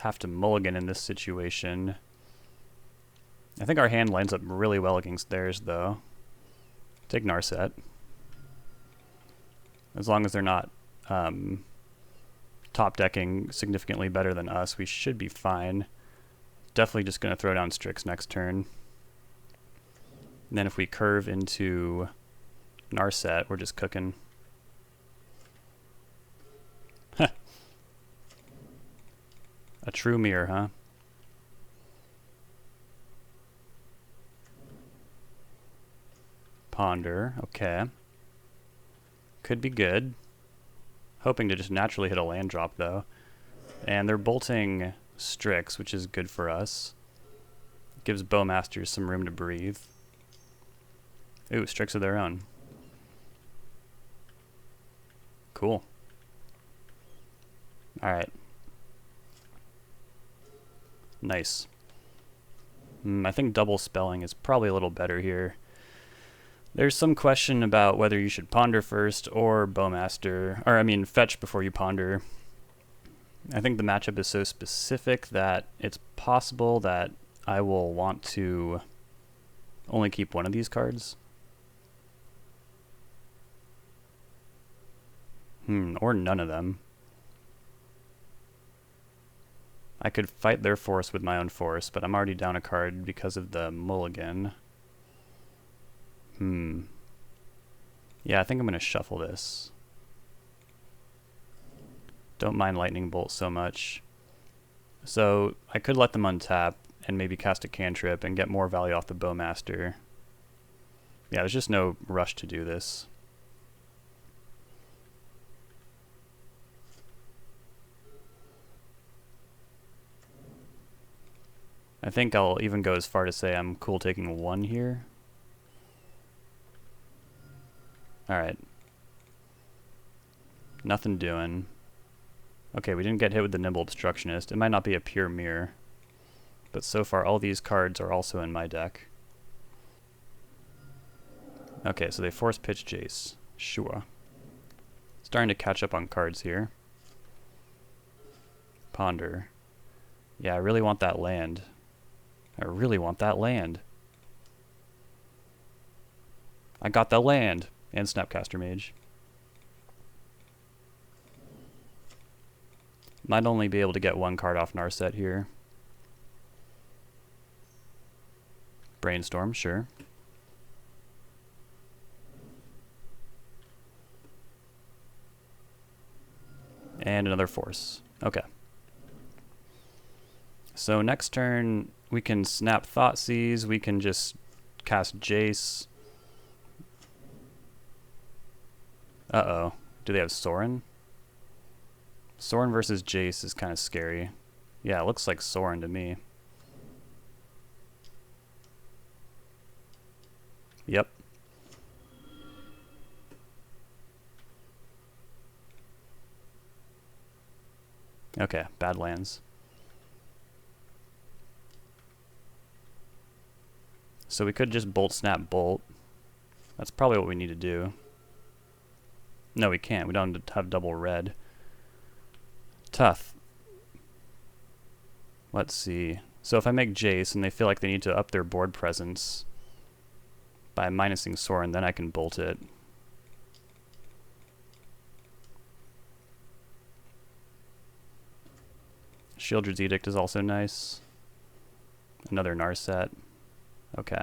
have to mulligan in this situation. I think our hand lines up really well against theirs, though. Take Narset. As long as they're not top decking significantly better than us, we should be fine. Definitely just going to throw down Strix next turn. And then if we curve into Narset, we're just cooking. A true mirror, huh? Ponder, okay. Could be good. Hoping to just naturally hit a land drop, though. And they're bolting Strix, which is good for us. Gives Bowmasters some room to breathe. Ooh, Strix of their own. Cool. Alright. Nice. I think double spelling is probably a little better here. There's some question about whether you should ponder first or Bowmaster, or I mean fetch before you ponder. I think the matchup is so specific that it's possible that I will want to only keep one of these cards. Or none of them. I could fight their force with my own force, but I'm already down a card because of the mulligan. Yeah, I think I'm going to shuffle this. Don't mind Lightning Bolt so much. So I could let them untap and maybe cast a cantrip and get more value off the Bowmaster. Yeah, there's just no rush to do this. I think I'll even go as far to say I'm cool taking 1 here. Alright. Nothing doing. Okay, we didn't get hit with the Nimble Obstructionist. It might not be a pure mirror. But so far, all these cards are also in my deck. Okay, so they force pitch Jace. Sure. Starting to catch up on cards here. Ponder. Yeah, I really want that land. I really want that land. I got the land. And Snapcaster Mage. Might only be able to get 1 card off Narset here. Brainstorm, sure. And another force. Okay. So next turn, we can snap Thoughtseize, we can just cast Jace. Uh-oh. Do they have Sorin? Sorin versus Jace is kind of scary. Yeah, it looks like Sorin to me. Yep. Okay, bad lands. So we could just Bolt Snap Bolt. That's probably what we need to do. No, we can't. We don't have double red. Tough. Let's see. So if I make Jace and they feel like they need to up their board presence by minusing Sorin, then I can bolt it. Shieldred's Edict is also nice. Another Narset. Okay.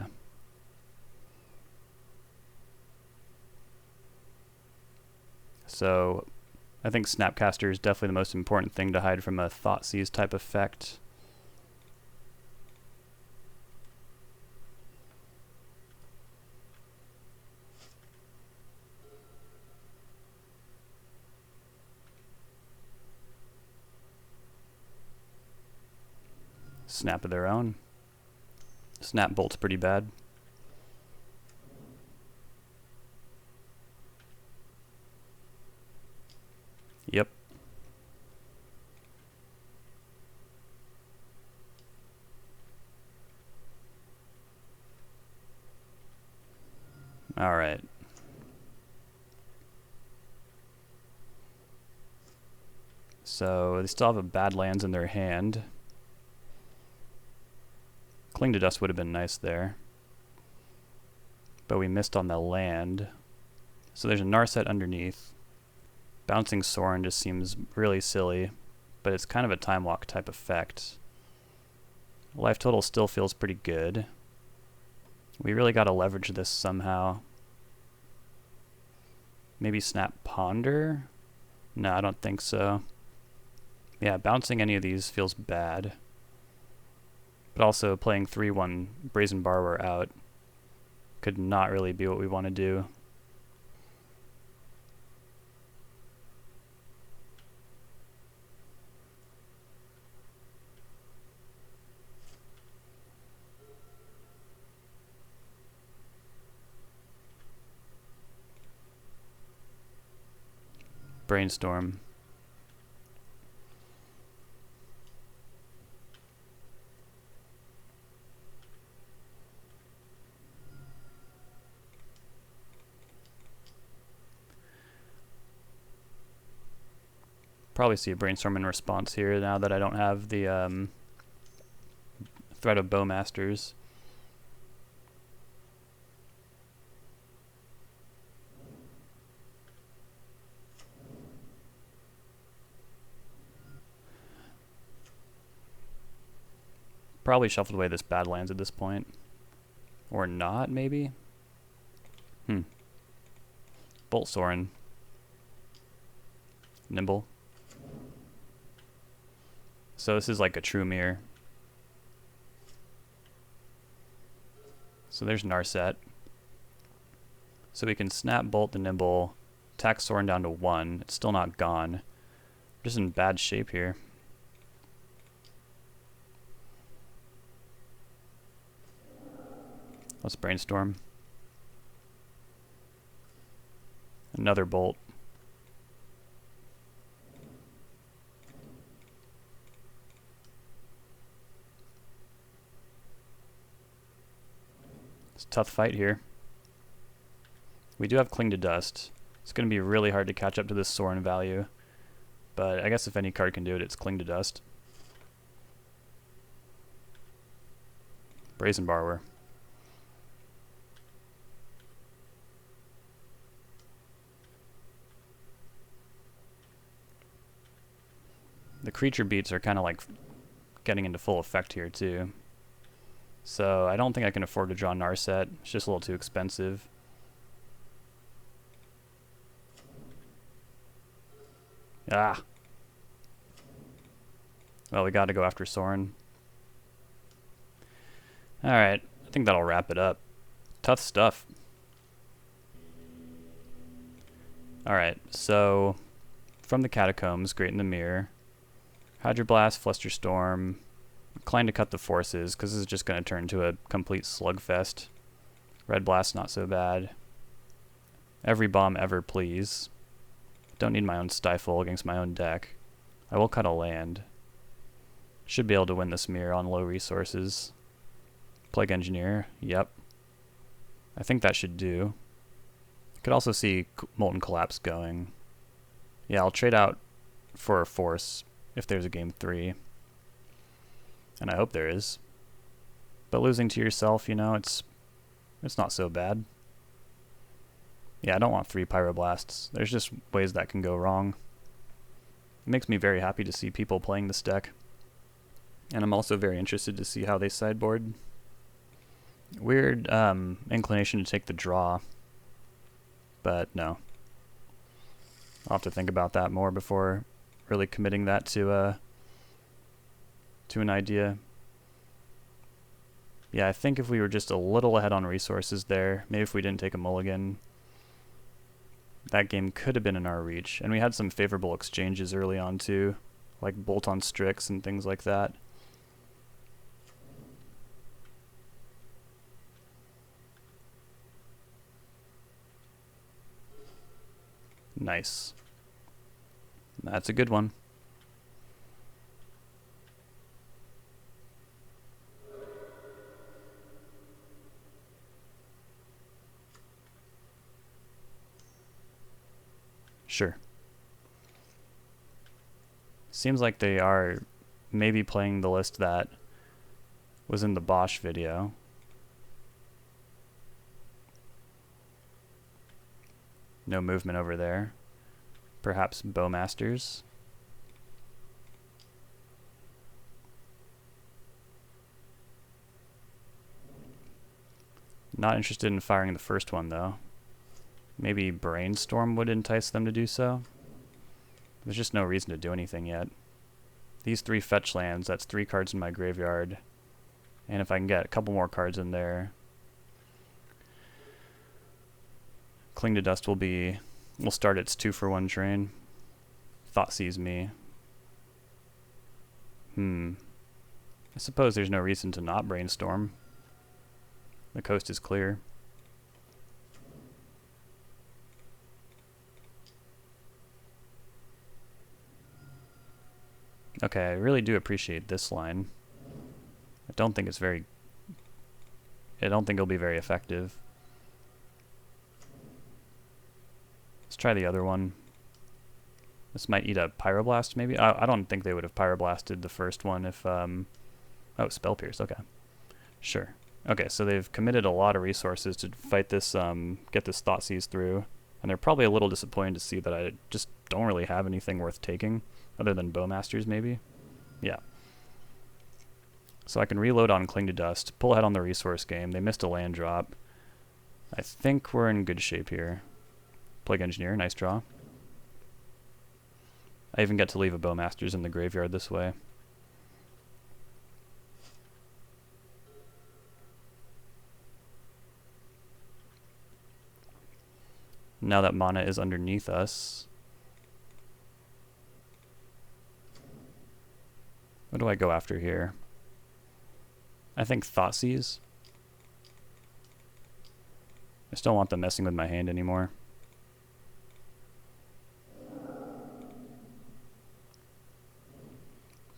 So I think Snapcaster is definitely the most important thing to hide from a Thoughtseize type effect. Snap of their own. Snap Bolt's pretty bad. Yep. All right. So they still have a Badlands in their hand. Cling to Dust would have been nice there. But we missed on the land. So there's a Narset underneath. Bouncing Sorin just seems really silly, but it's kind of a Time Walk type effect. Life total still feels pretty good. We really got to leverage this somehow. Maybe Snap Ponder? No, I don't think so. Yeah, bouncing any of these feels bad. But also playing 3-1 Brazen Borrower out could not really be what we want to do. Brainstorm. Probably see a Brainstorm in response here now that I don't have the threat of Bowmasters. Probably shuffled away this Badlands at this point. Or not, maybe? Bolt Sorin. Nimble. So this is like a true mirror. So there's Narset. So we can snap Bolt the Nimble, attack Sorin down to 1. It's still not gone. We're just in bad shape here. Let's Brainstorm. Another Bolt. It's a tough fight here. We do have Cling to Dust. It's going to be really hard to catch up to this Sorin value. But I guess if any card can do it, it's Cling to Dust. Brazen Borrower. The creature beats are kind of like getting into full effect here too. So I don't think I can afford to draw Narset. It's just a little too expensive. Ah. Well, we got to go after Sorin. Alright, I think that'll wrap it up. Tough stuff. Alright, so from the Catacombs, Great in the Mirror. Hydroblast, Flusterstorm. Inclined to cut the forces, because this is just going to turn into a complete slugfest. Red Blast, not so bad. Every bomb ever, please. Don't need my own Stifle against my own deck. I will cut a land. Should be able to win this mirror on low resources. Plague Engineer, yep. I think that should do. Could also see Molten Collapse going. Yeah, I'll trade out for a Force if there's a game 3. And I hope there is. But losing to yourself, you know, it's not so bad. Yeah, I don't want 3 Pyroblasts. There's just ways that can go wrong. It makes me very happy to see people playing this deck. And I'm also very interested to see how they sideboard. Weird inclination to take the draw. But no. I'll have to think about that more before really committing that to an idea. Yeah, I think if we were just a little ahead on resources there, maybe if we didn't take a mulligan, that game could have been in our reach. And we had some favorable exchanges early on too, like Bolt on Strix and things like that. Nice. That's a good one. Sure. Seems like they are maybe playing the list that was in the Bosch video. No movement over there. Perhaps Bowmasters. Not interested in firing the first one though. Maybe Brainstorm would entice them to do so. There's just no reason to do anything yet. These 3 fetch lands, that's 3 cards in my graveyard. And if I can get a couple more cards in there, Cling to Dust will start its 2-for-1 train. Thoughtseize me. I suppose there's no reason to not Brainstorm. The coast is clear. Okay, I really do appreciate this line. I don't think it'll be very effective. Let's try the other one. This might eat a Pyroblast, maybe? I don't think they would have Pyroblasted the first one if, oh, Spell Pierce, okay. Sure. Okay, so they've committed a lot of resources to fight this, get this Thoughtseize through, and they're probably a little disappointed to see that I just don't really have anything worth taking, other than Bowmasters, maybe? Yeah. So I can reload on Cling to Dust, pull ahead on the resource game. They missed a land drop. I think we're in good shape here. Plague Engineer, nice draw. I even get to leave a Bowmasters in the graveyard this way. Now that mana is underneath us, what do I go after here? I think Thoughtseize. I just don't want them messing with my hand anymore.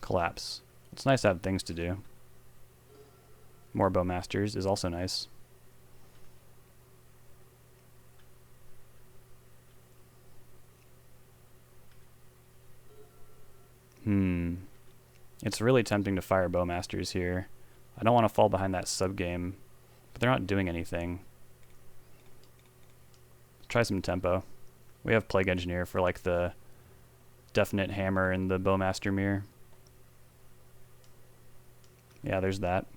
Collapse. It's nice to have things to do. More Bowmasters is also nice. It's really tempting to fire Bowmasters here. I don't want to fall behind that sub-game, but they're not doing anything. Let's try some tempo. We have Plague Engineer for like the definite hammer in the Bowmaster mirror. Yeah, there's that.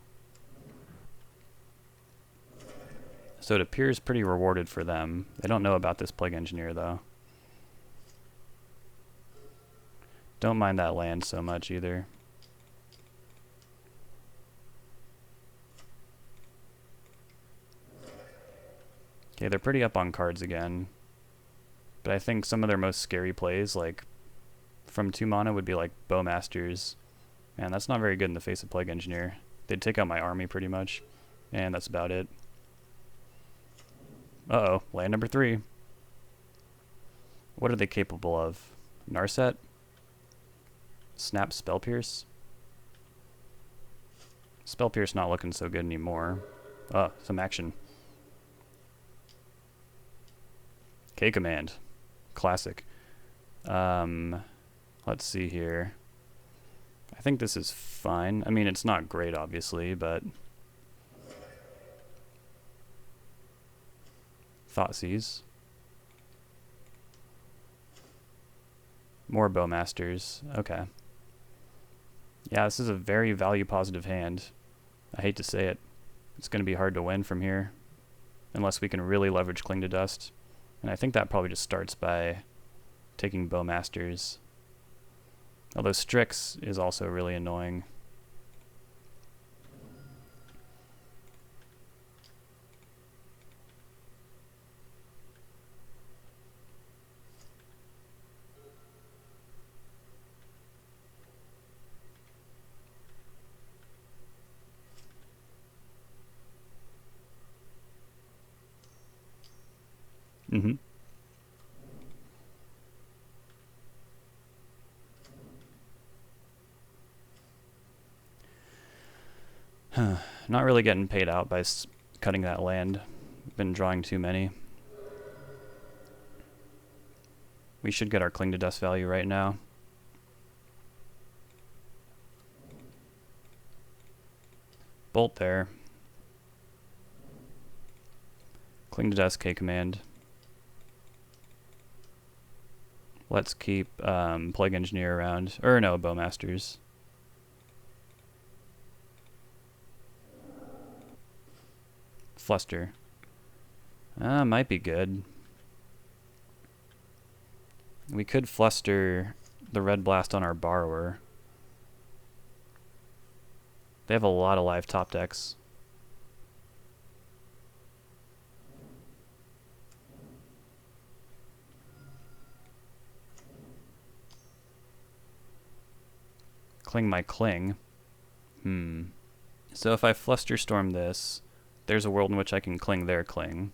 So it appears pretty rewarded for them. They don't know about this Plague Engineer though. Don't mind that land so much either. Okay, they're pretty up on cards again. But I think some of their most scary plays, like from 2 mana, would be like Bowmasters. Man, that's not very good in the face of Plague Engineer. They'd take out my army pretty much. And that's about it. Uh-oh, land number 3. What are they capable of? Narset? Snap Spell Pierce? Spell Pierce not looking so good anymore. Oh, some action. K-Command. Classic. Let's see here. I I think this is fine. I mean, it's not great, obviously, but... Thoughtseize. More Bowmasters. Okay. Yeah, this is a very value-positive hand. I hate to say it. It's going to be hard to win from here. Unless we can really leverage Cling to Dust. And I think that probably just starts by taking Bowmasters. Although Strix is also really annoying. Mm-hmm. Not really getting paid out by cutting that land. Been drawing too many. We should get our Cling to Dust value right now. Bolt there. Cling to Dust, K command. Let's keep Plague Engineer around. Or no, Bowmasters. Fluster. Might be good. We could Fluster the Red Blast on our Borrower. They have a lot of live top decks. Cling my Cling. So if I Flusterstorm this, there's a world in which I can Cling their Cling.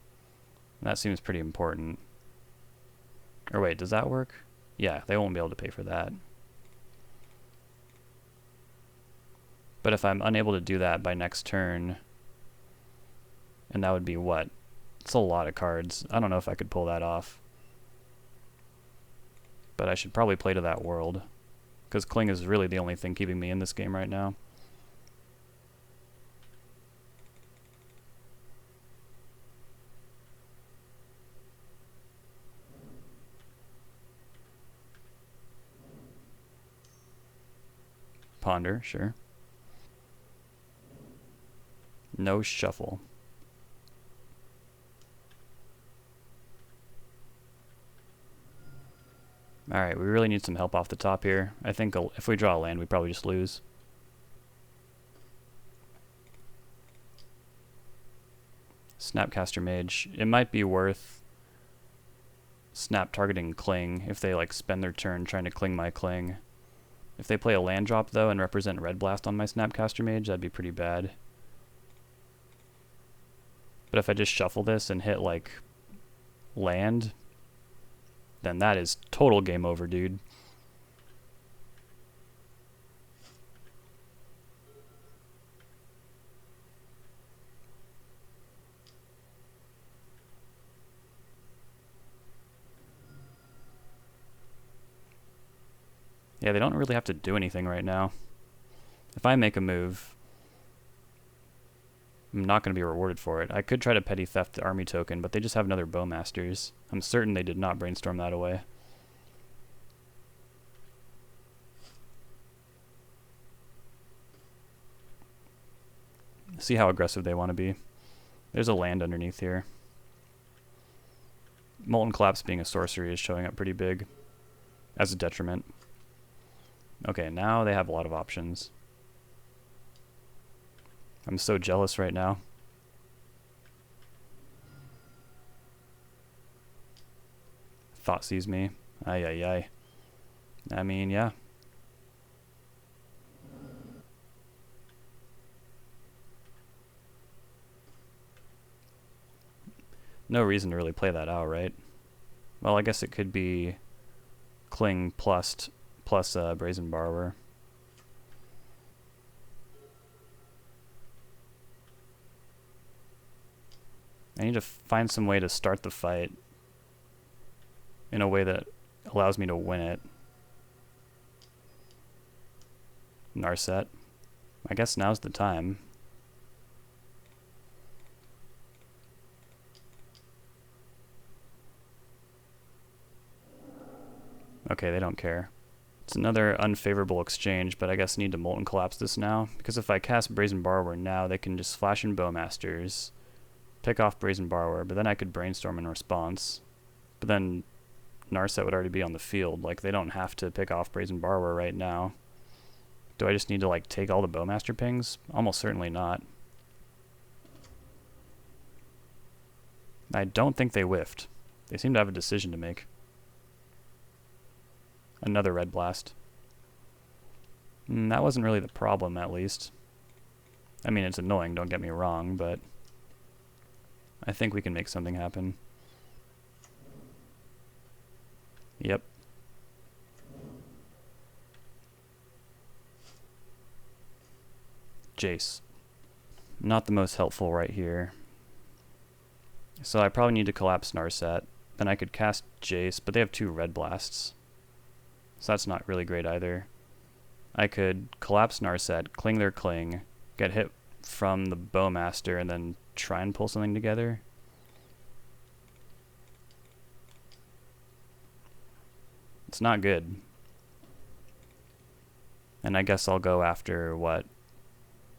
That seems pretty important. Or wait, does that work? Yeah, they won't be able to pay for that. But if I'm unable to do that by next turn, and that would be what? It's a lot of cards. I don't know if I could pull that off. But I should probably play to that world, because Cling is really the only thing keeping me in this game right now. Ponder, sure. No shuffle. Alright, we really need some help off the top here. I think if we draw a land, we probably just lose. Snapcaster Mage. It might be worth snap targeting Cling if they like spend their turn trying to Cling my Cling. If they play a land drop though and represent Red Blast on my Snapcaster Mage, that'd be pretty bad. But if I just shuffle this and hit like land, then that is total game over, dude. Yeah, they don't really have to do anything right now. If I make a move, I'm not going to be rewarded for it. I could try to petty theft the army token, but they just have another Bowmasters. I'm certain they did not brainstorm that away. See how aggressive they want to be. There's a land underneath here. Molten Collapse being a sorcery is showing up pretty big as a detriment. Okay, now they have a lot of options. I'm so jealous right now. Thoughtseize me. Ay, ay, ay. I mean, yeah. No reason to really play that out, right? Well, I guess it could be Cling plus Brazen Borrower. I need to find some way to start the fight in a way that allows me to win it. Narset. I guess now's the time. Okay, they don't care. It's another unfavorable exchange, but I guess I need to Molten Collapse this now, because if I cast Brazen Borrower now, they can just flash in Bowmasters, pick off Brazen Borrower, but then I could Brainstorm in response. But then Narset would already be on the field. Like, they don't have to pick off Brazen Borrower right now. Do I just need to, like, take all the Bowmaster pings? Almost certainly not. I don't think they whiffed. They seem to have a decision to make. Another Red Blast. That wasn't really the problem, at least. I mean, it's annoying, don't get me wrong, but I think we can make something happen. Yep. Jace. Not the most helpful right here. So I probably need to collapse Narset. Then I could cast Jace, but they have 2 Red Blasts. So that's not really great either. I could collapse Narset, cling their cling, get hit from the Bowmaster, and then try and pull something together. It's not good. And I guess I'll go after what?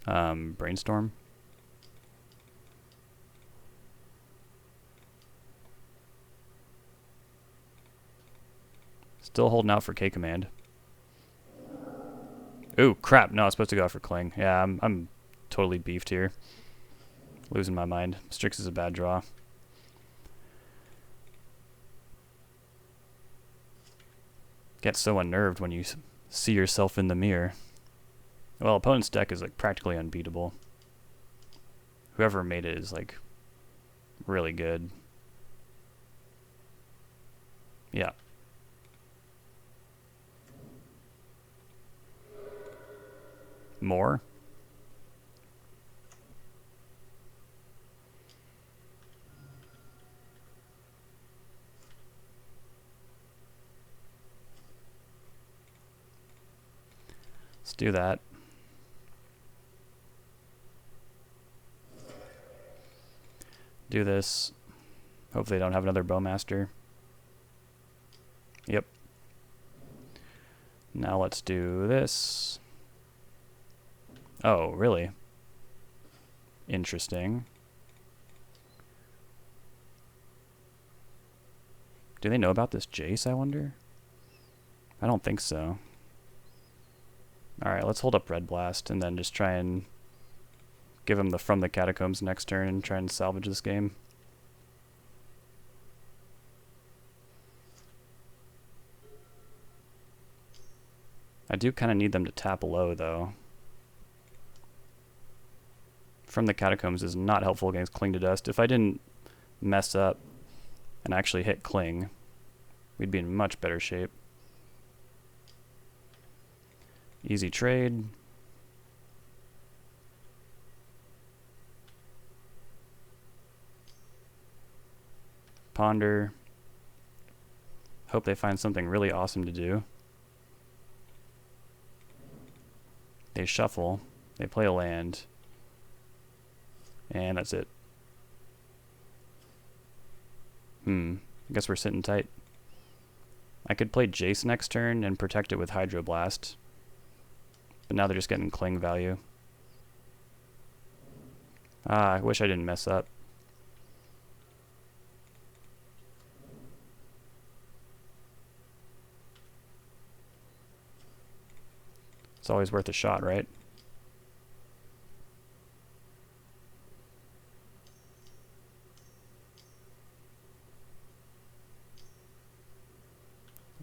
Brainstorm? Still holding out for K-Command. Ooh, crap. No, I was supposed to go for Cling. Yeah, I'm totally beefed here. Losing my mind. Strix is a bad draw. Get so unnerved when you see yourself in the mirror. Well, opponent's deck is like practically unbeatable. Whoever made it is like really good. Yeah. More? Let's do that. Do this. Hopefully they don't have another Bowmaster. Yep. Now let's do this. Oh, really? Interesting. Do they know about this Jace, I wonder? I don't think so. Alright, let's hold up Red Blast and then just try and give him the From the Catacombs next turn and try and salvage this game. I do kind of need them to tap low, though. From the Catacombs is not helpful against Cling to Dust. If I didn't mess up and actually hit Cling, we'd be in much better shape. Easy trade. Ponder. Hope they find something really awesome to do. They shuffle. They play a land. And that's it. I guess we're sitting tight. I could play Jace next turn and protect it with Hydroblast. But now they're just getting Cling value. I wish I didn't mess up. It's always worth a shot, right?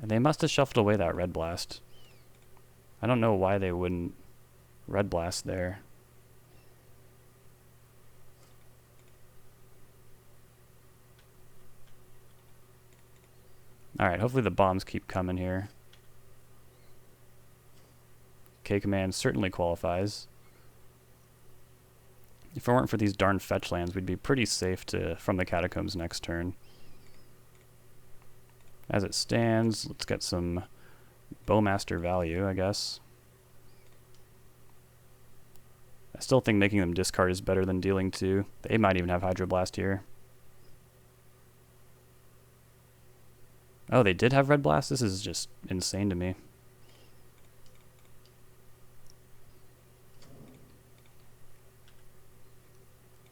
And they must have shuffled away that Red Blast. I don't know why they wouldn't Red Blast there. Alright, hopefully the bombs keep coming here. K-Command certainly qualifies. If it weren't for these darn fetch lands, we'd be pretty safe to From the Catacombs next turn. As it stands, let's get some Bowmaster value, I guess. still think making them discard is better than dealing 2. They might even have Hydroblast here. Oh, they did have Red Blast? This is just insane to me.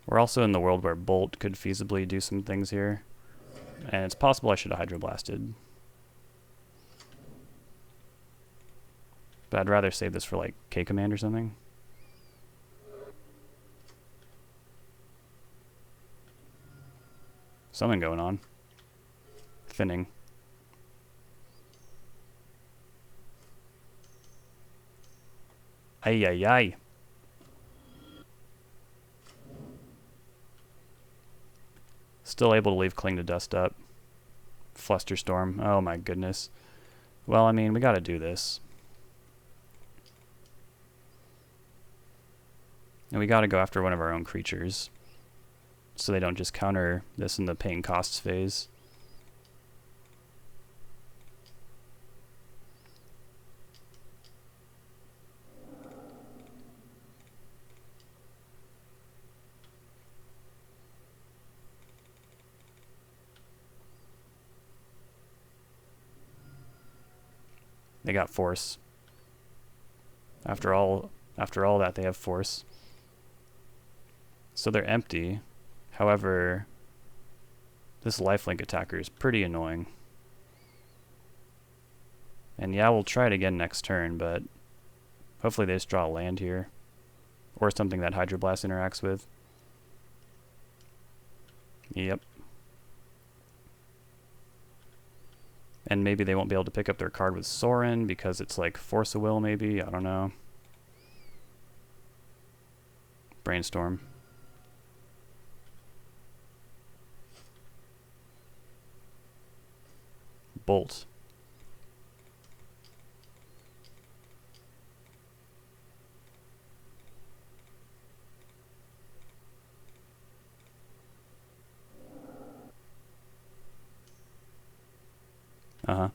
We're also in the world where Bolt could feasibly do some things here. And it's possible I should have Hydroblasted. But I'd rather save this for like K-Command or something. Something going on. Thinning. Ay, ay, ay. Still able to leave Cling to Dust up. Flusterstorm. Oh my goodness. Well, I mean, we gotta do this. And we gotta go after one of our own creatures. So they don't just counter this in the paying costs phase. They got Force. After all that, they have Force. So they're empty. However, this lifelink attacker is pretty annoying. And yeah, we'll try it again next turn, but hopefully they just draw a land here. Or something that Hydroblast interacts with. Yep. And maybe they won't be able to pick up their card with Sorin because it's like Force of Will maybe, I don't know. Brainstorm. Bolt. Uh-huh.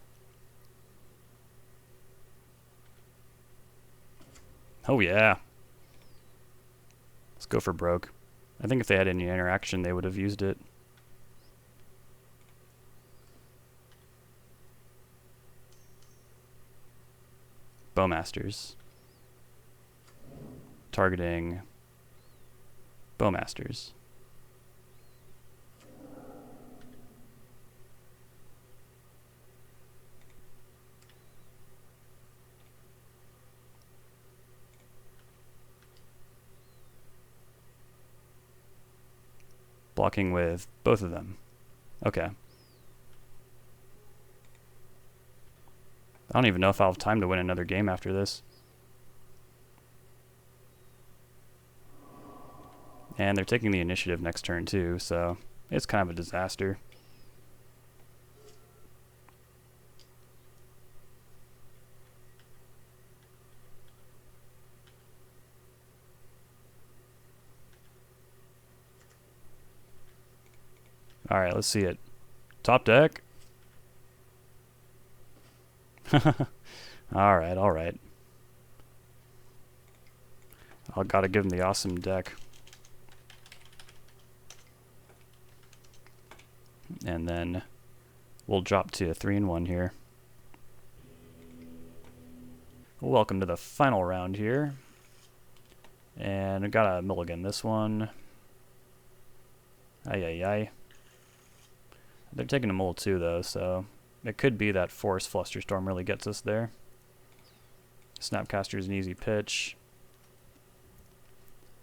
Oh yeah. Let's go for broke. I think if they had any interaction, they would have used it. Bowmasters. Targeting Bowmasters. Blocking with both of them. Okay. I don't even know if I'll have time to win another game after this. And they're taking the initiative next turn too, so it's kind of a disaster. Alright, let's see it. Top deck. Alright, alright. I've got to give him the awesome deck. And then we'll drop to a 3-1 here. Welcome to the final round here. And I got a mulligan this one. Ay, ay, ay. They're taking a mull too, though, so it could be that Force Flusterstorm really gets us there. Snapcaster is an easy pitch.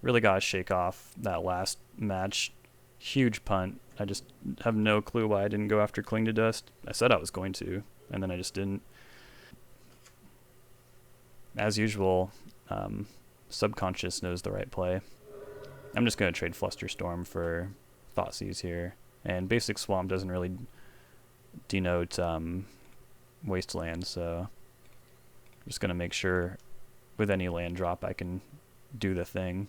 Really got to shake off that last match. Huge punt. I just have no clue why I didn't go after Cling to Dust. I said I was going to, and then I just didn't. As usual, subconscious knows the right play. I'm just going to trade Flusterstorm for Thoughtseize here. And Basic Swamp doesn't really denote Wasteland, so I'm just going to make sure with any land drop I can do the thing.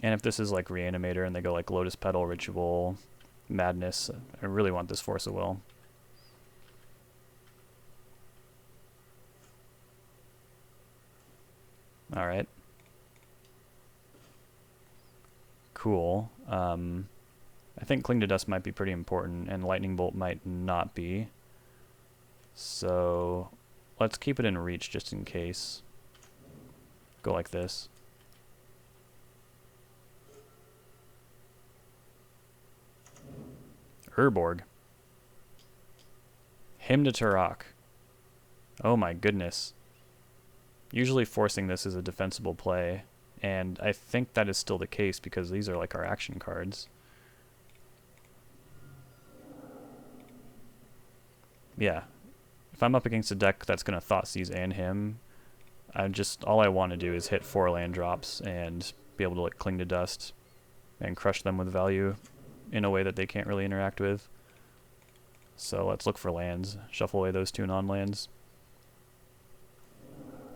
And if this is like Reanimator and they go like Lotus Petal, Ritual, Madness, I really want this Force of Will. Alright. cool. I think Cling to Dust might be pretty important, and Lightning Bolt might not be. So let's keep it in reach just in case. Go like this. Urborg. Hymn to Turok. Oh my goodness. Usually forcing this is a defensible play, and I think that is still the case because these are like our action cards. Yeah. If I'm up against a deck that's going to Thoughtseize and him, all I want to do is hit 4 land drops and be able to like Cling to Dust and crush them with value in a way that they can't really interact with. So let's look for lands. Shuffle away those 2 non-lands.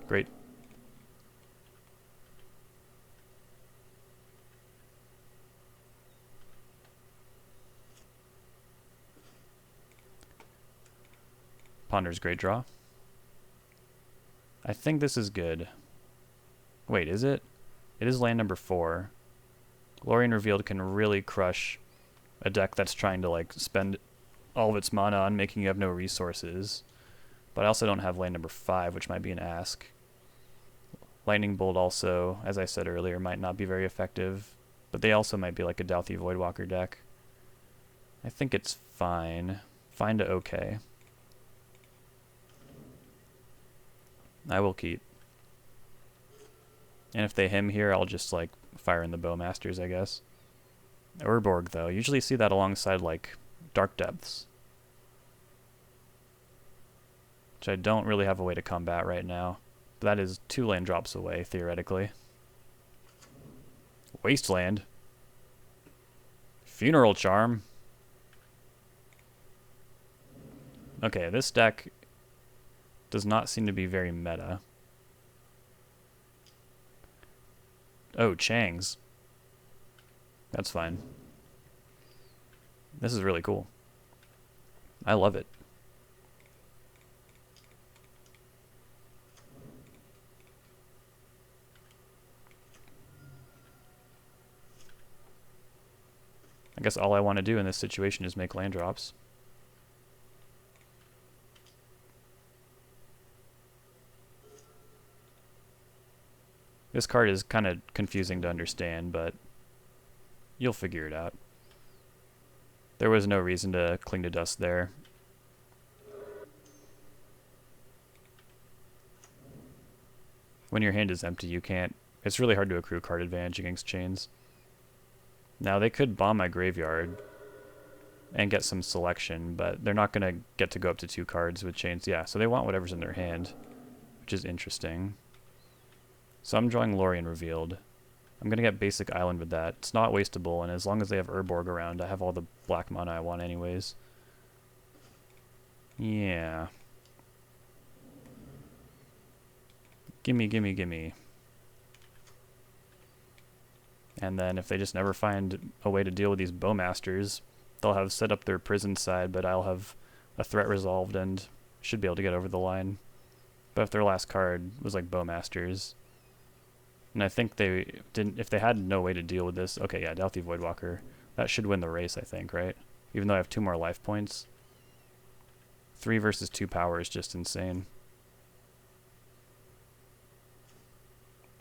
Great. Ponder's great draw. I think this is good. Wait, is it? It is land number 4. Lorien Revealed can really crush a deck that's trying to like spend all of its mana on making you have no resources. But I also don't have land number 5, which might be an ask. Lightning Bolt also, as I said earlier, might not be very effective. But they also might be like a Dauthi Voidwalker deck. I think it's fine. Fine to okay. I will keep. And if they hymn here, I'll just like fire in the Bowmasters, I guess. Urborg, though. Usually see that alongside like Dark Depths, which I don't really have a way to combat right now. But that is 2 land drops away, theoretically. Wasteland. Funeral Charm. Okay, this deck does not seem to be very meta. Oh, Chang's. That's fine. This is really cool. I love it. I guess all I want to do in this situation is make land drops. This card is kind of confusing to understand, but you'll figure it out. There was no reason to Cling to Dust there. When your hand is empty, you can't... It's really hard to accrue card advantage against chains. Now, they could bomb my graveyard and get some selection, but they're not going to get to go up to 2 cards with chains. Yeah, so they want whatever's in their hand, which is interesting. So I'm drawing Lorien Revealed. I'm going to get basic island with that. It's not wastable, and as long as they have Urborg around, I have all the black mana I want anyways. Yeah. Gimme, gimme, gimme. And then if they just never find a way to deal with these Bowmasters, they'll have set up their prison side, but I'll have a threat resolved and should be able to get over the line. But if their last card was like Bowmasters, and I think they didn't, if they had no way to deal with this, okay, yeah, Dauthi Voidwalker, that should win the race, I think, right? Even though I have 2 more life points. 3 versus 2 power is just insane.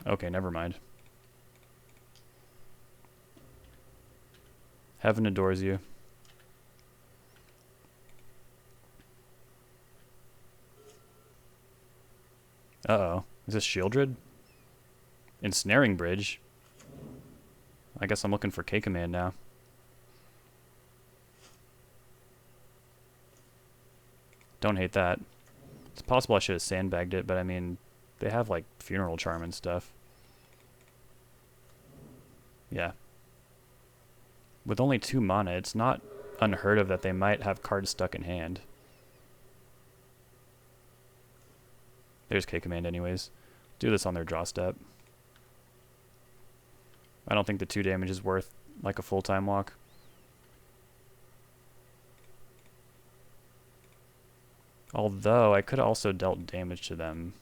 Okay, never mind. Heaven adores you. Uh-oh. Is this Shieldred? Ensnaring Bridge? I guess I'm looking for K-Command now. Don't hate that. It's possible I should have sandbagged it, but I mean, they have like Funeral Charm and stuff. Yeah. With only 2 mana, it's not unheard of that they might have cards stuck in hand. There's K-Command anyways. Do this on their draw step. I don't think the 2 damage is worth like a full-time walk. Although, I could have also dealt damage to them.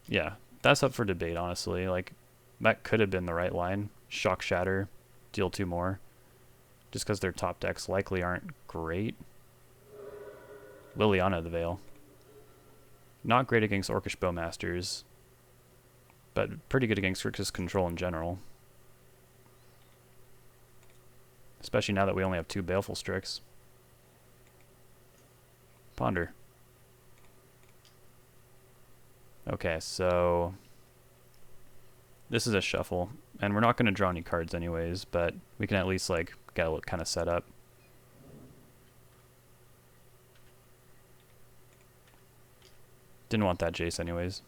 Yeah, that's up for debate, honestly. Like, that could have been the right line. Shock Shatter deal 2 more. Just because their top decks likely aren't great. Liliana the Veil. Not great against Orcish Bowmasters, but pretty good against Grixis Control in general. Especially now that we only have 2 Baleful Strix. Ponder. Okay, so this is a shuffle, and we're not going to draw any cards anyways, but we can at least like get a kind of set up. Didn't want that Jace anyways.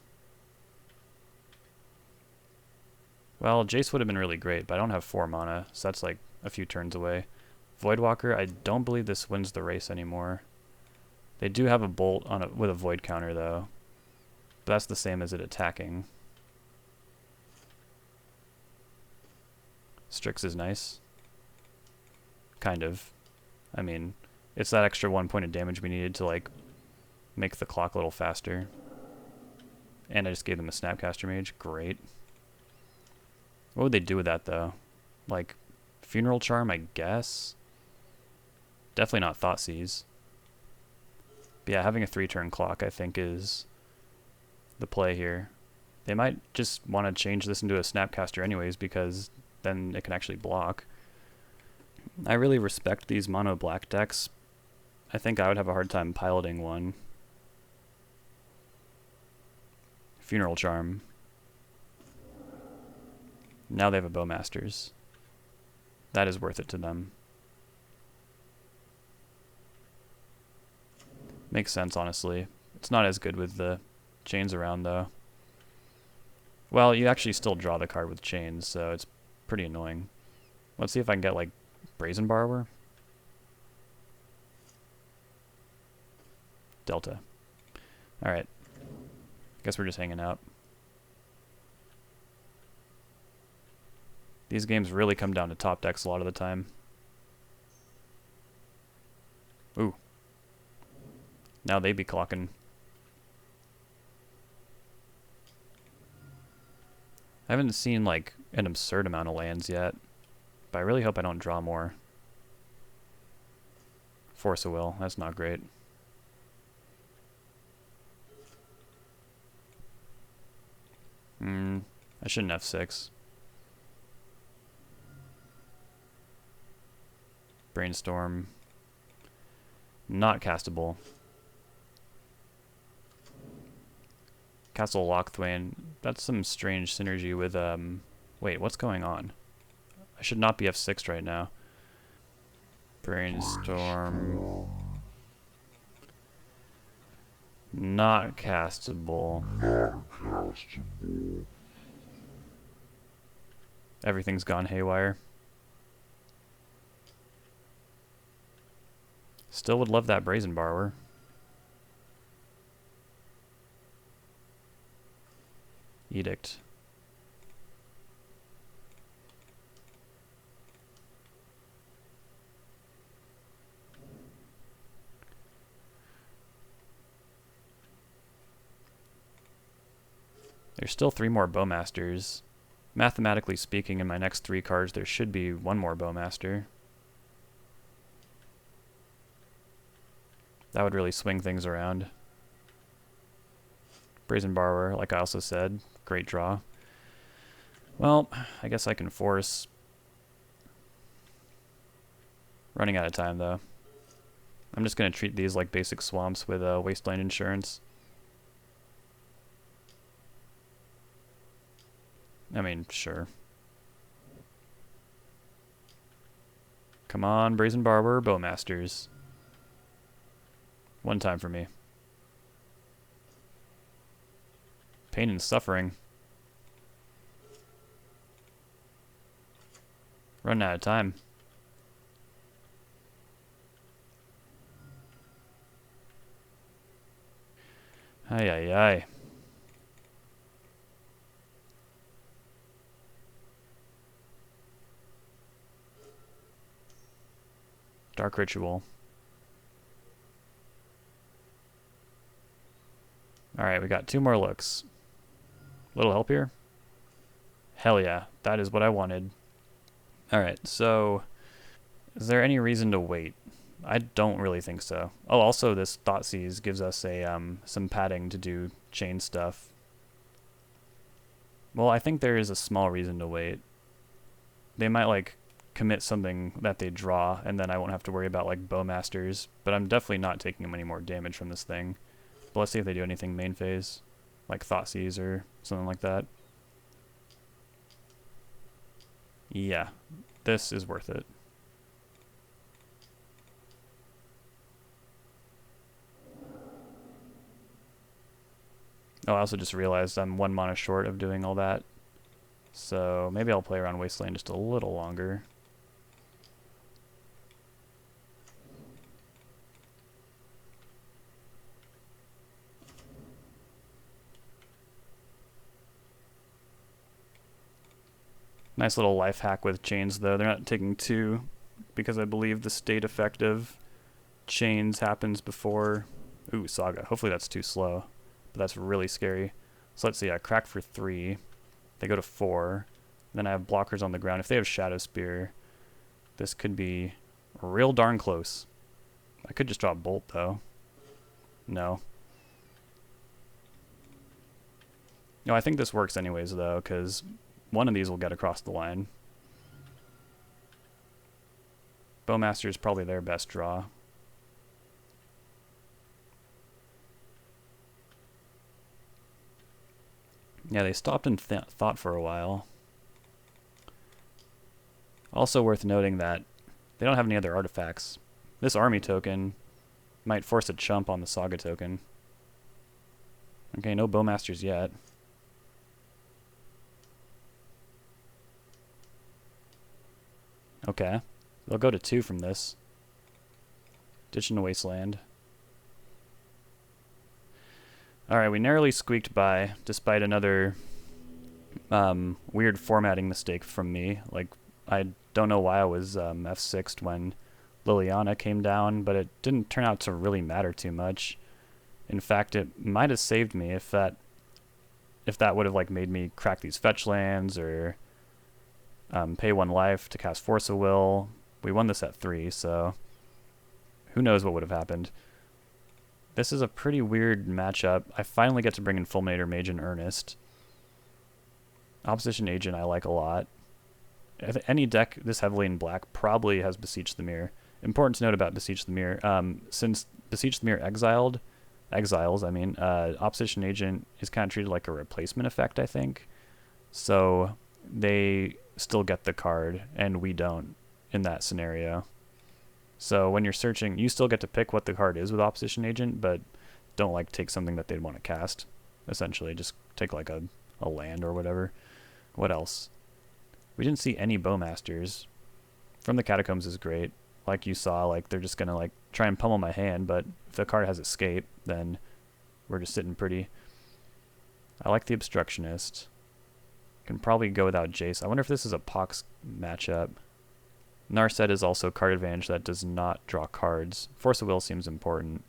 Well, Jace would have been really great, but I don't have 4 mana, so that's like a few turns away. Voidwalker, I don't believe this wins the race anymore. They do have a bolt on with a void counter though, but that's the same as it attacking. Strix is nice. Kind of. I mean, it's that extra 1 point of damage we needed to like make the clock a little faster. And I just gave them a Snapcaster Mage. Great. What would they do with that though? Like Funeral Charm, I guess. Definitely not Thoughtseize. But yeah, having a 3-turn clock I think is the play here. They might just want to change this into a Snapcaster anyways because then it can actually block. I really respect these mono black decks. I think I would have a hard time piloting one. Funeral Charm. Now they have a Bowmasters. That is worth it to them. Makes sense, honestly. It's not as good with the chains around, though. Well, you actually still draw the card with chains, so it's pretty annoying. Let's see if I can get, like, Brazen Borrower. Delta. Alright. Guess we're just hanging out. These games really come down to top decks a lot of the time. Ooh. Now they be clocking. I haven't seen like an absurd amount of lands yet, but I really hope I don't draw more. Force of Will, that's not great. I shouldn't have 6. Brainstorm. Not castable. Castle Lochthwain. That's some strange synergy with, wait, what's going on? I should not be F6 right now. Brainstorm. Not castable. Everything's gone haywire. Still would love that Brazen Borrower. Edict. There's still 3 more Bowmasters. Mathematically speaking, in my next 3 cards, there should be 1 more Bowmaster. That would really swing things around. Brazen Borrower, like I also said, great draw. Well, I guess I can force. Running out of time, though. I'm just going to treat these like basic swamps with Wasteland Insurance. I mean, sure. Come on, Brazen Borrower, Bowmasters. 1 time for me. Pain and suffering. Running out of time. Ay, ay, ay. Dark Ritual. Alright, we got 2 more looks. Little help here? Hell yeah, that is what I wanted. Alright, so is there any reason to wait? I don't really think so. Oh, also this Thoughtseize gives us a some padding to do chain stuff. Well, I think there is a small reason to wait. They might like commit something that they draw, and then I won't have to worry about like Bowmasters, but I'm definitely not taking them any more damage from this thing. But let's see if they do anything main phase, like Thoughtseize or something like that. Yeah, this is worth it. Oh, I also just realized I'm 1 mana short of doing all that. So maybe I'll play around Wasteland just a little longer. Nice little life hack with chains, though. They're not taking 2, because I believe the state effect of chains happens before... Ooh, Saga. Hopefully that's too slow. But that's really scary. So let's see, I crack for 3. They go to 4. Then I have blockers on the ground. If they have Shadow Spear, this could be real darn close. I could just draw a Bolt, though. No. No, I think this works anyways, though, because one of these will get across the line. Bowmaster is probably their best draw. Yeah, they stopped and thought for a while. Also worth noting that they don't have any other artifacts. This army token might force a chump on the Saga token. Okay, no Bowmasters yet. Okay, they'll go to 2 from this. Ditch into Wasteland. Alright, we narrowly squeaked by, despite another weird formatting mistake from me. Like, I don't know why I was F6'd when Liliana came down, but it didn't turn out to really matter too much. In fact, it might have saved me if that would have like made me crack these fetch lands or pay 1 life to cast Force of Will. We won this at 3, so who knows what would have happened. This is a pretty weird matchup. I finally get to bring in Fulminator Mage in earnest. Opposition Agent I like a lot. Any deck this heavily in black probably has Beseech the Mirror. Important to note about Beseech the Mirror, since Beseech the Mirror exiles, Opposition Agent is kind of treated like a replacement effect, I think. So they still get the card, and we don't in that scenario. So when you're searching, you still get to pick what the card is with Opposition Agent, but don't like take something that they'd want to cast. Essentially, just take like a land or whatever. What else? We didn't see any Bowmasters. From the Catacombs is great. Like you saw, like they're just gonna like try and pummel my hand, but if the card has Escape, then we're just sitting pretty. I like the Obstructionist. Can probably go without Jace. I wonder if this is a Pox matchup. Narset is also card advantage that does not draw cards. Force of Will seems important.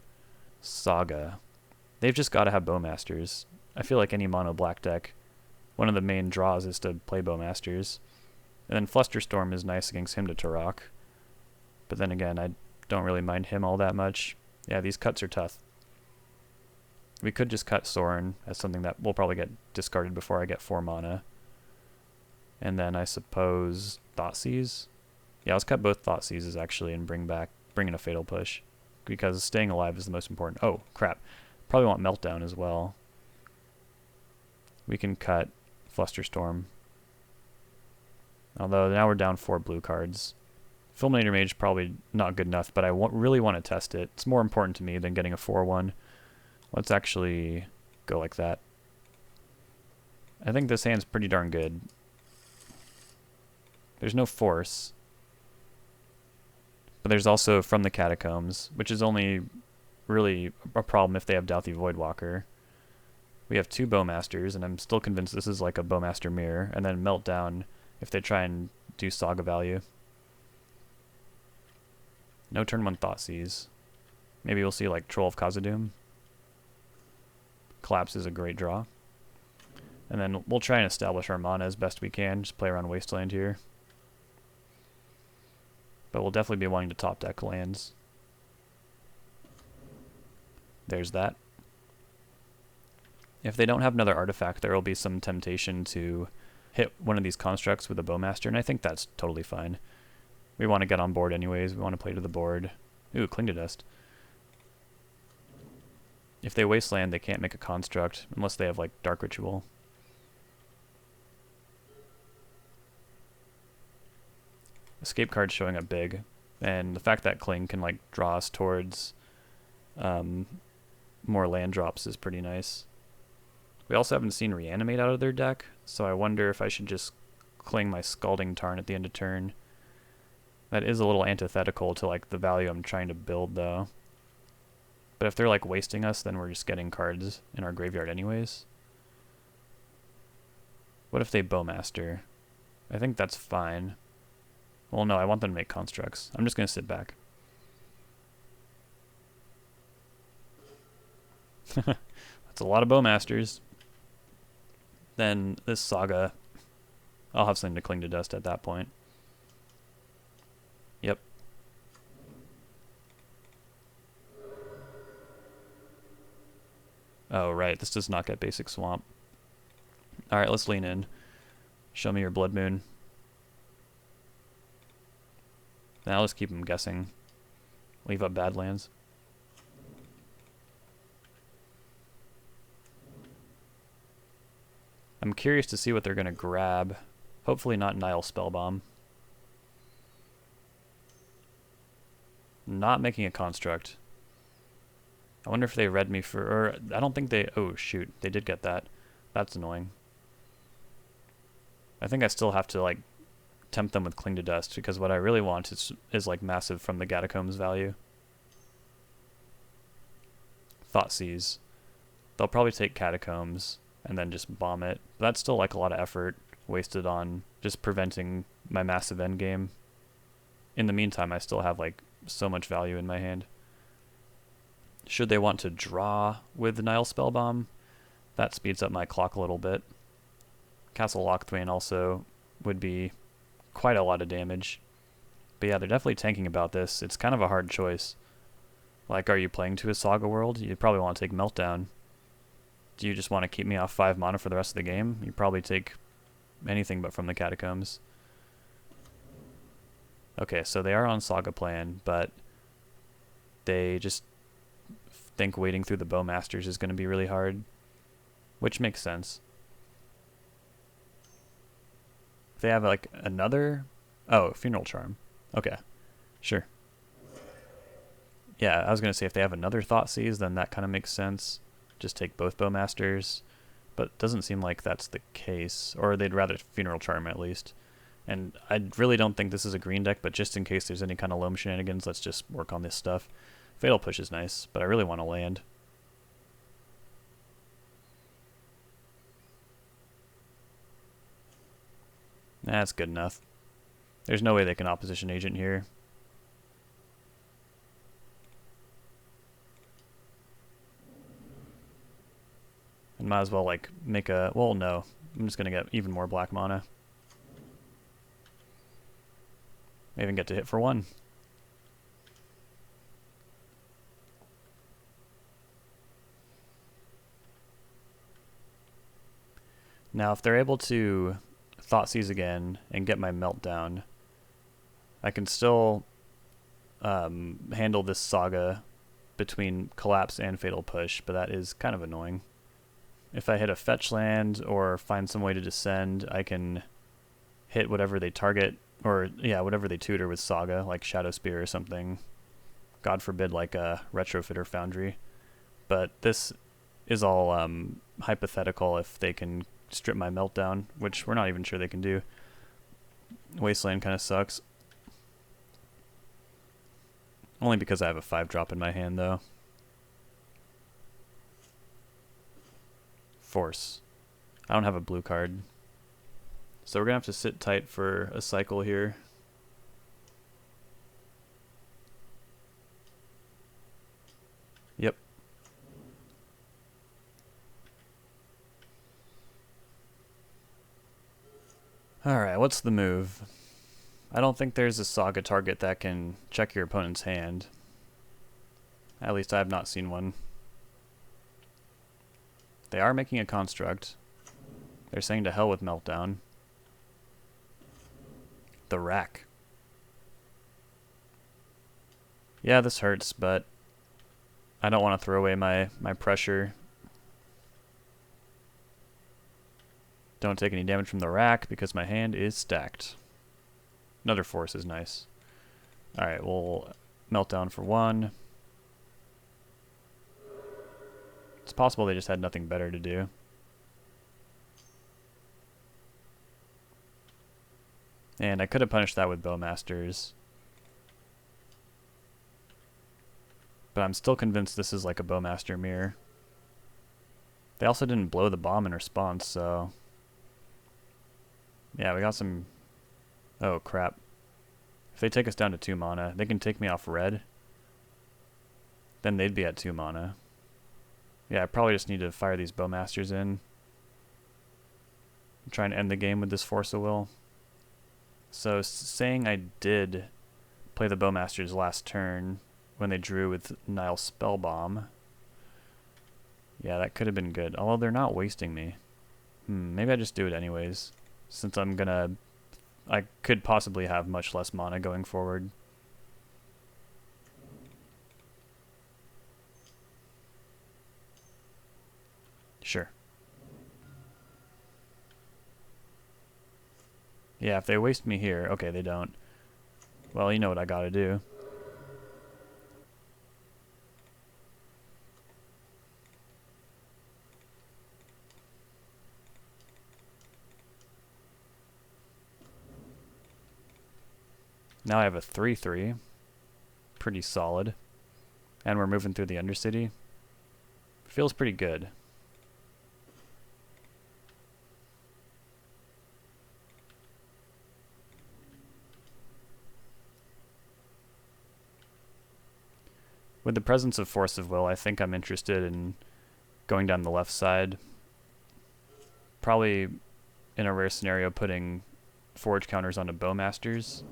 Saga. They've just got to have Bowmasters. I feel like any mono black deck, one of the main draws is to play Bowmasters. And then Flusterstorm is nice against him to Turok. But then again, I don't really mind him all that much. Yeah, these cuts are tough. We could just cut Sorin as something that will probably get discarded before I get 4 mana. And then I suppose Thoughtseize. Yeah, let's cut both Thoughtseizes actually and bring in a Fatal Push, because staying alive is the most important. Oh, crap. Probably want Meltdown as well. We can cut Flusterstorm. Although now we're down 4 blue cards. Fulminator Mage probably not good enough, but I really want to test it. It's more important to me than getting a 4-1. Let's actually go like that. I think this hand's pretty darn good. There's no Force. But there's also From the Catacombs, which is only really a problem if they have Douthie Voidwalker. We have 2 Bowmasters, and I'm still convinced this is like a Bowmaster mirror, and then Meltdown if they try and do Saga value. No turn 1 Thoughtseize. Maybe we'll see like Troll of Khazad-dûm. Collapse is a great draw. And then we'll try and establish our mana as best we can, just play around Wasteland here. But we'll definitely be wanting to top deck lands. There's that. If they don't have another artifact, there will be some temptation to hit one of these constructs with a Bowmaster, and I think that's totally fine. We want to get on board anyways. We want to play to the board. Ooh, Cling to Dust. If they wasteland, they can't make a construct unless they have like Dark Ritual. Escape card's showing up big, and the fact that Cling can like draw us towards more land drops is pretty nice. We also haven't seen Reanimate out of their deck, so I wonder if I should just Cling my Scalding Tarn at the end of turn. That is a little antithetical to like the value I'm trying to build though. But if they're like wasting us, then we're just getting cards in our graveyard anyways. What if they Bowmaster? I think that's fine. Well, no, I want them to make constructs. I'm just going to sit back. That's a lot of Bowmasters. Then this Saga, I'll have something to Cling to Dust at that point. Yep. Oh, right. This does not get basic Swamp. Alright, let's lean in. Show me your Blood Moon. Now let's keep them guessing. Leave up Badlands. I'm curious to see what they're going to grab. Hopefully not Nile Spellbomb. Not making a construct. I wonder if they read me for... Or I don't think they... Oh, shoot. They did get that. That's annoying. I think I still have to, like, tempt them with Cling to Dust, because what I really want is like, massive from the Catacombs value. Thoughtseize. They'll probably take Catacombs and then just bomb it. But that's still, like, a lot of effort wasted on just preventing my massive endgame. In the meantime, I still have, like, so much value in my hand. Should they want to draw with the Nile Spellbomb, that speeds up my clock a little bit. Castle Lochthwain also would be quite a lot of damage. But yeah, they're definitely tanking about this. It's kind of a hard choice. Like, are you playing to a Saga World? You probably want to take Meltdown. Do you just want to keep me off 5 mana for the rest of the game? You probably take anything but from the Catacombs. Okay, so they are on Saga plan, but they just think waiting through the Bowmasters is going to be really hard, which makes sense. If they have like another... Oh, Funeral Charm. Okay, sure. Yeah, I was going to say if they have another Thoughtseize, then that kind of makes sense. Just take both Bowmasters, but it doesn't seem like that's the case, or they'd rather Funeral Charm at least. And I really don't think this is a green deck, but just in case there's any kind of loam shenanigans, let's just work on this stuff. Fatal Push is nice, but I really want to land. That's good enough. There's no way they can Opposition Agent here. And might as well, like, make a... Well, no. I'm just going to get even more black mana. May even get to hit for 1. Now, if they're able to Thoughtseize again and get my Meltdown, I can still handle this Saga between Collapse and Fatal Push, but that is kind of annoying. If I hit a fetch land or find some way to descend, I can hit whatever they target, or yeah, whatever they tutor with Saga, like Shadow Spear or something. God forbid, like a Retrofit or Foundry. But this is all hypothetical if they can strip my Meltdown, which we're not even sure they can do. Wasteland kind of sucks. Only because I have a 5-drop in my hand, though. Force. I don't have a blue card. So we're going to have to sit tight for a cycle here. Yep. Alright, what's the move? I don't think there's a Saga target that can check your opponent's hand. At least I have not seen one. They are making a construct. They're saying to hell with Meltdown. The rack. Yeah, this hurts, but I don't want to throw away my pressure. Don't take any damage from the rack because my hand is stacked. Another force is nice. Alright, we'll Meltdown for 1. It's possible they just had nothing better to do. And I could have punished that with Bowmasters. But I'm still convinced this is like a Bowmaster mirror. They also didn't blow the bomb in response, so... Yeah, we got some... Oh, crap. If they take us down to 2 mana, they can take me off red. Then they'd be at 2 mana. Yeah, I probably just need to fire these Bowmasters in. I'm trying to end the game with this Force of Will. So, saying I did play the Bowmasters last turn when they drew with Nile Spellbomb. Yeah, that could have been good. Although they're not wasting me. Maybe I just do it anyways. Since I'm gonna... I could possibly have much less mana going forward. Sure. Yeah, if they waste me here... Okay, they don't. Well, you know what I gotta do. Now I have a 3/3. Pretty solid. And we're moving through the Undercity. Feels pretty good. With the presence of Force of Will, I think I'm interested in going down the left side. Probably, in a rare scenario, putting Forge counters onto Bowmasters.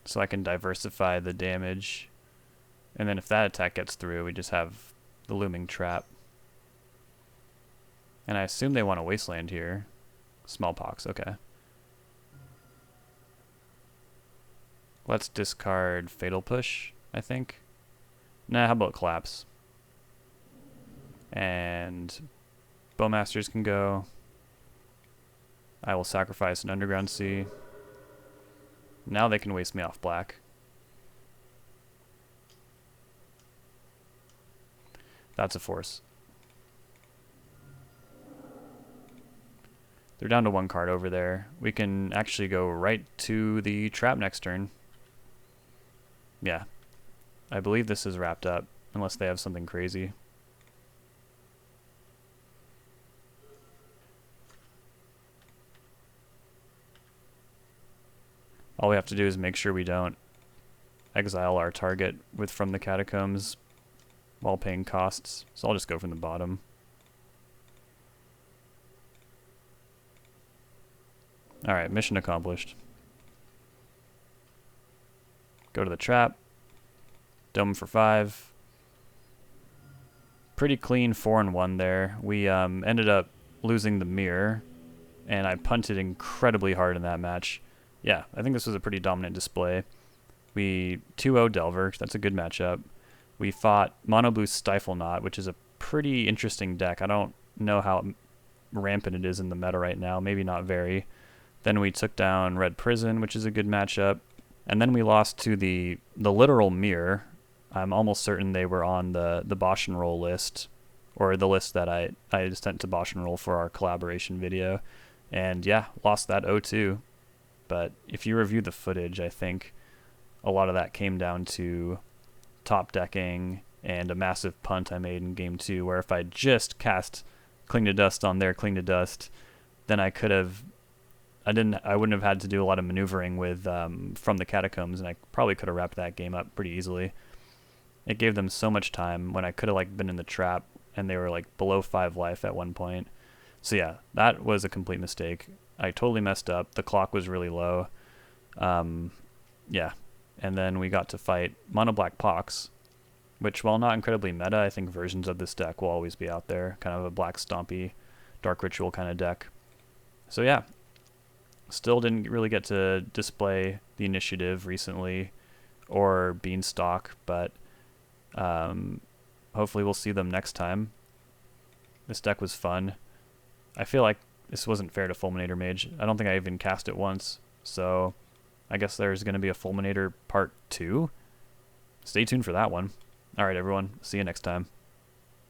So I can diversify the damage. And then if that attack gets through, we just have the Looming Trap. And I assume they want a Wasteland here. Smallpox, okay. Let's discard Fatal Push, I think. Nah, how about Collapse? And Bowmasters can go. I will sacrifice an Underground Sea. Now they can waste me off black. That's a force. They're down to 1 card over there. We can actually go right to the trap next turn. Yeah. I believe this is wrapped up, unless they have something crazy. All we have to do is make sure we don't exile our target with From the Catacombs while paying costs. So I'll just go from the bottom. Alright, mission accomplished. Go to the trap. Dome for 5. Pretty clean 4-1 there. We ended up losing the mirror, and I punted incredibly hard in that match. Yeah, I think this was a pretty dominant display. We 2-0 Delver, that's a good matchup. We fought Mono Blue Stifle Knot, which is a pretty interesting deck. I don't know how rampant it is in the meta right now, maybe not very. Then we took down Red Prison, which is a good matchup. And then we lost to the literal mirror. I'm almost certain they were on the Bosch and Roll list, or the list that I sent to Bosch and Roll for our collaboration video. And yeah, lost that 0-2. But if you review the footage, I think a lot of that came down to top decking and a massive punt I made in game 2, where if I just cast Cling to Dust on their Cling to Dust, then I could have... I wouldn't have had to do a lot of maneuvering with From the Catacombs, and I probably could have wrapped that game up pretty easily. It gave them so much time when I could have like been in the trap, and they were like below 5 life at one point. So yeah, that was a complete mistake. I totally messed up. The clock was really low. Yeah, and then we got to fight Mono Black Pox, which, while not incredibly meta, I think versions of this deck will always be out there. Kind of a black stompy, dark ritual kind of deck. So yeah, still didn't really get to display the initiative recently or Beanstalk, but hopefully we'll see them next time. This deck was fun. I feel like this wasn't fair to Fulminator Mage. I don't think I even cast it once, so I guess there's going to be a Fulminator Part 2. Stay tuned for that one. Alright everyone, see you next time.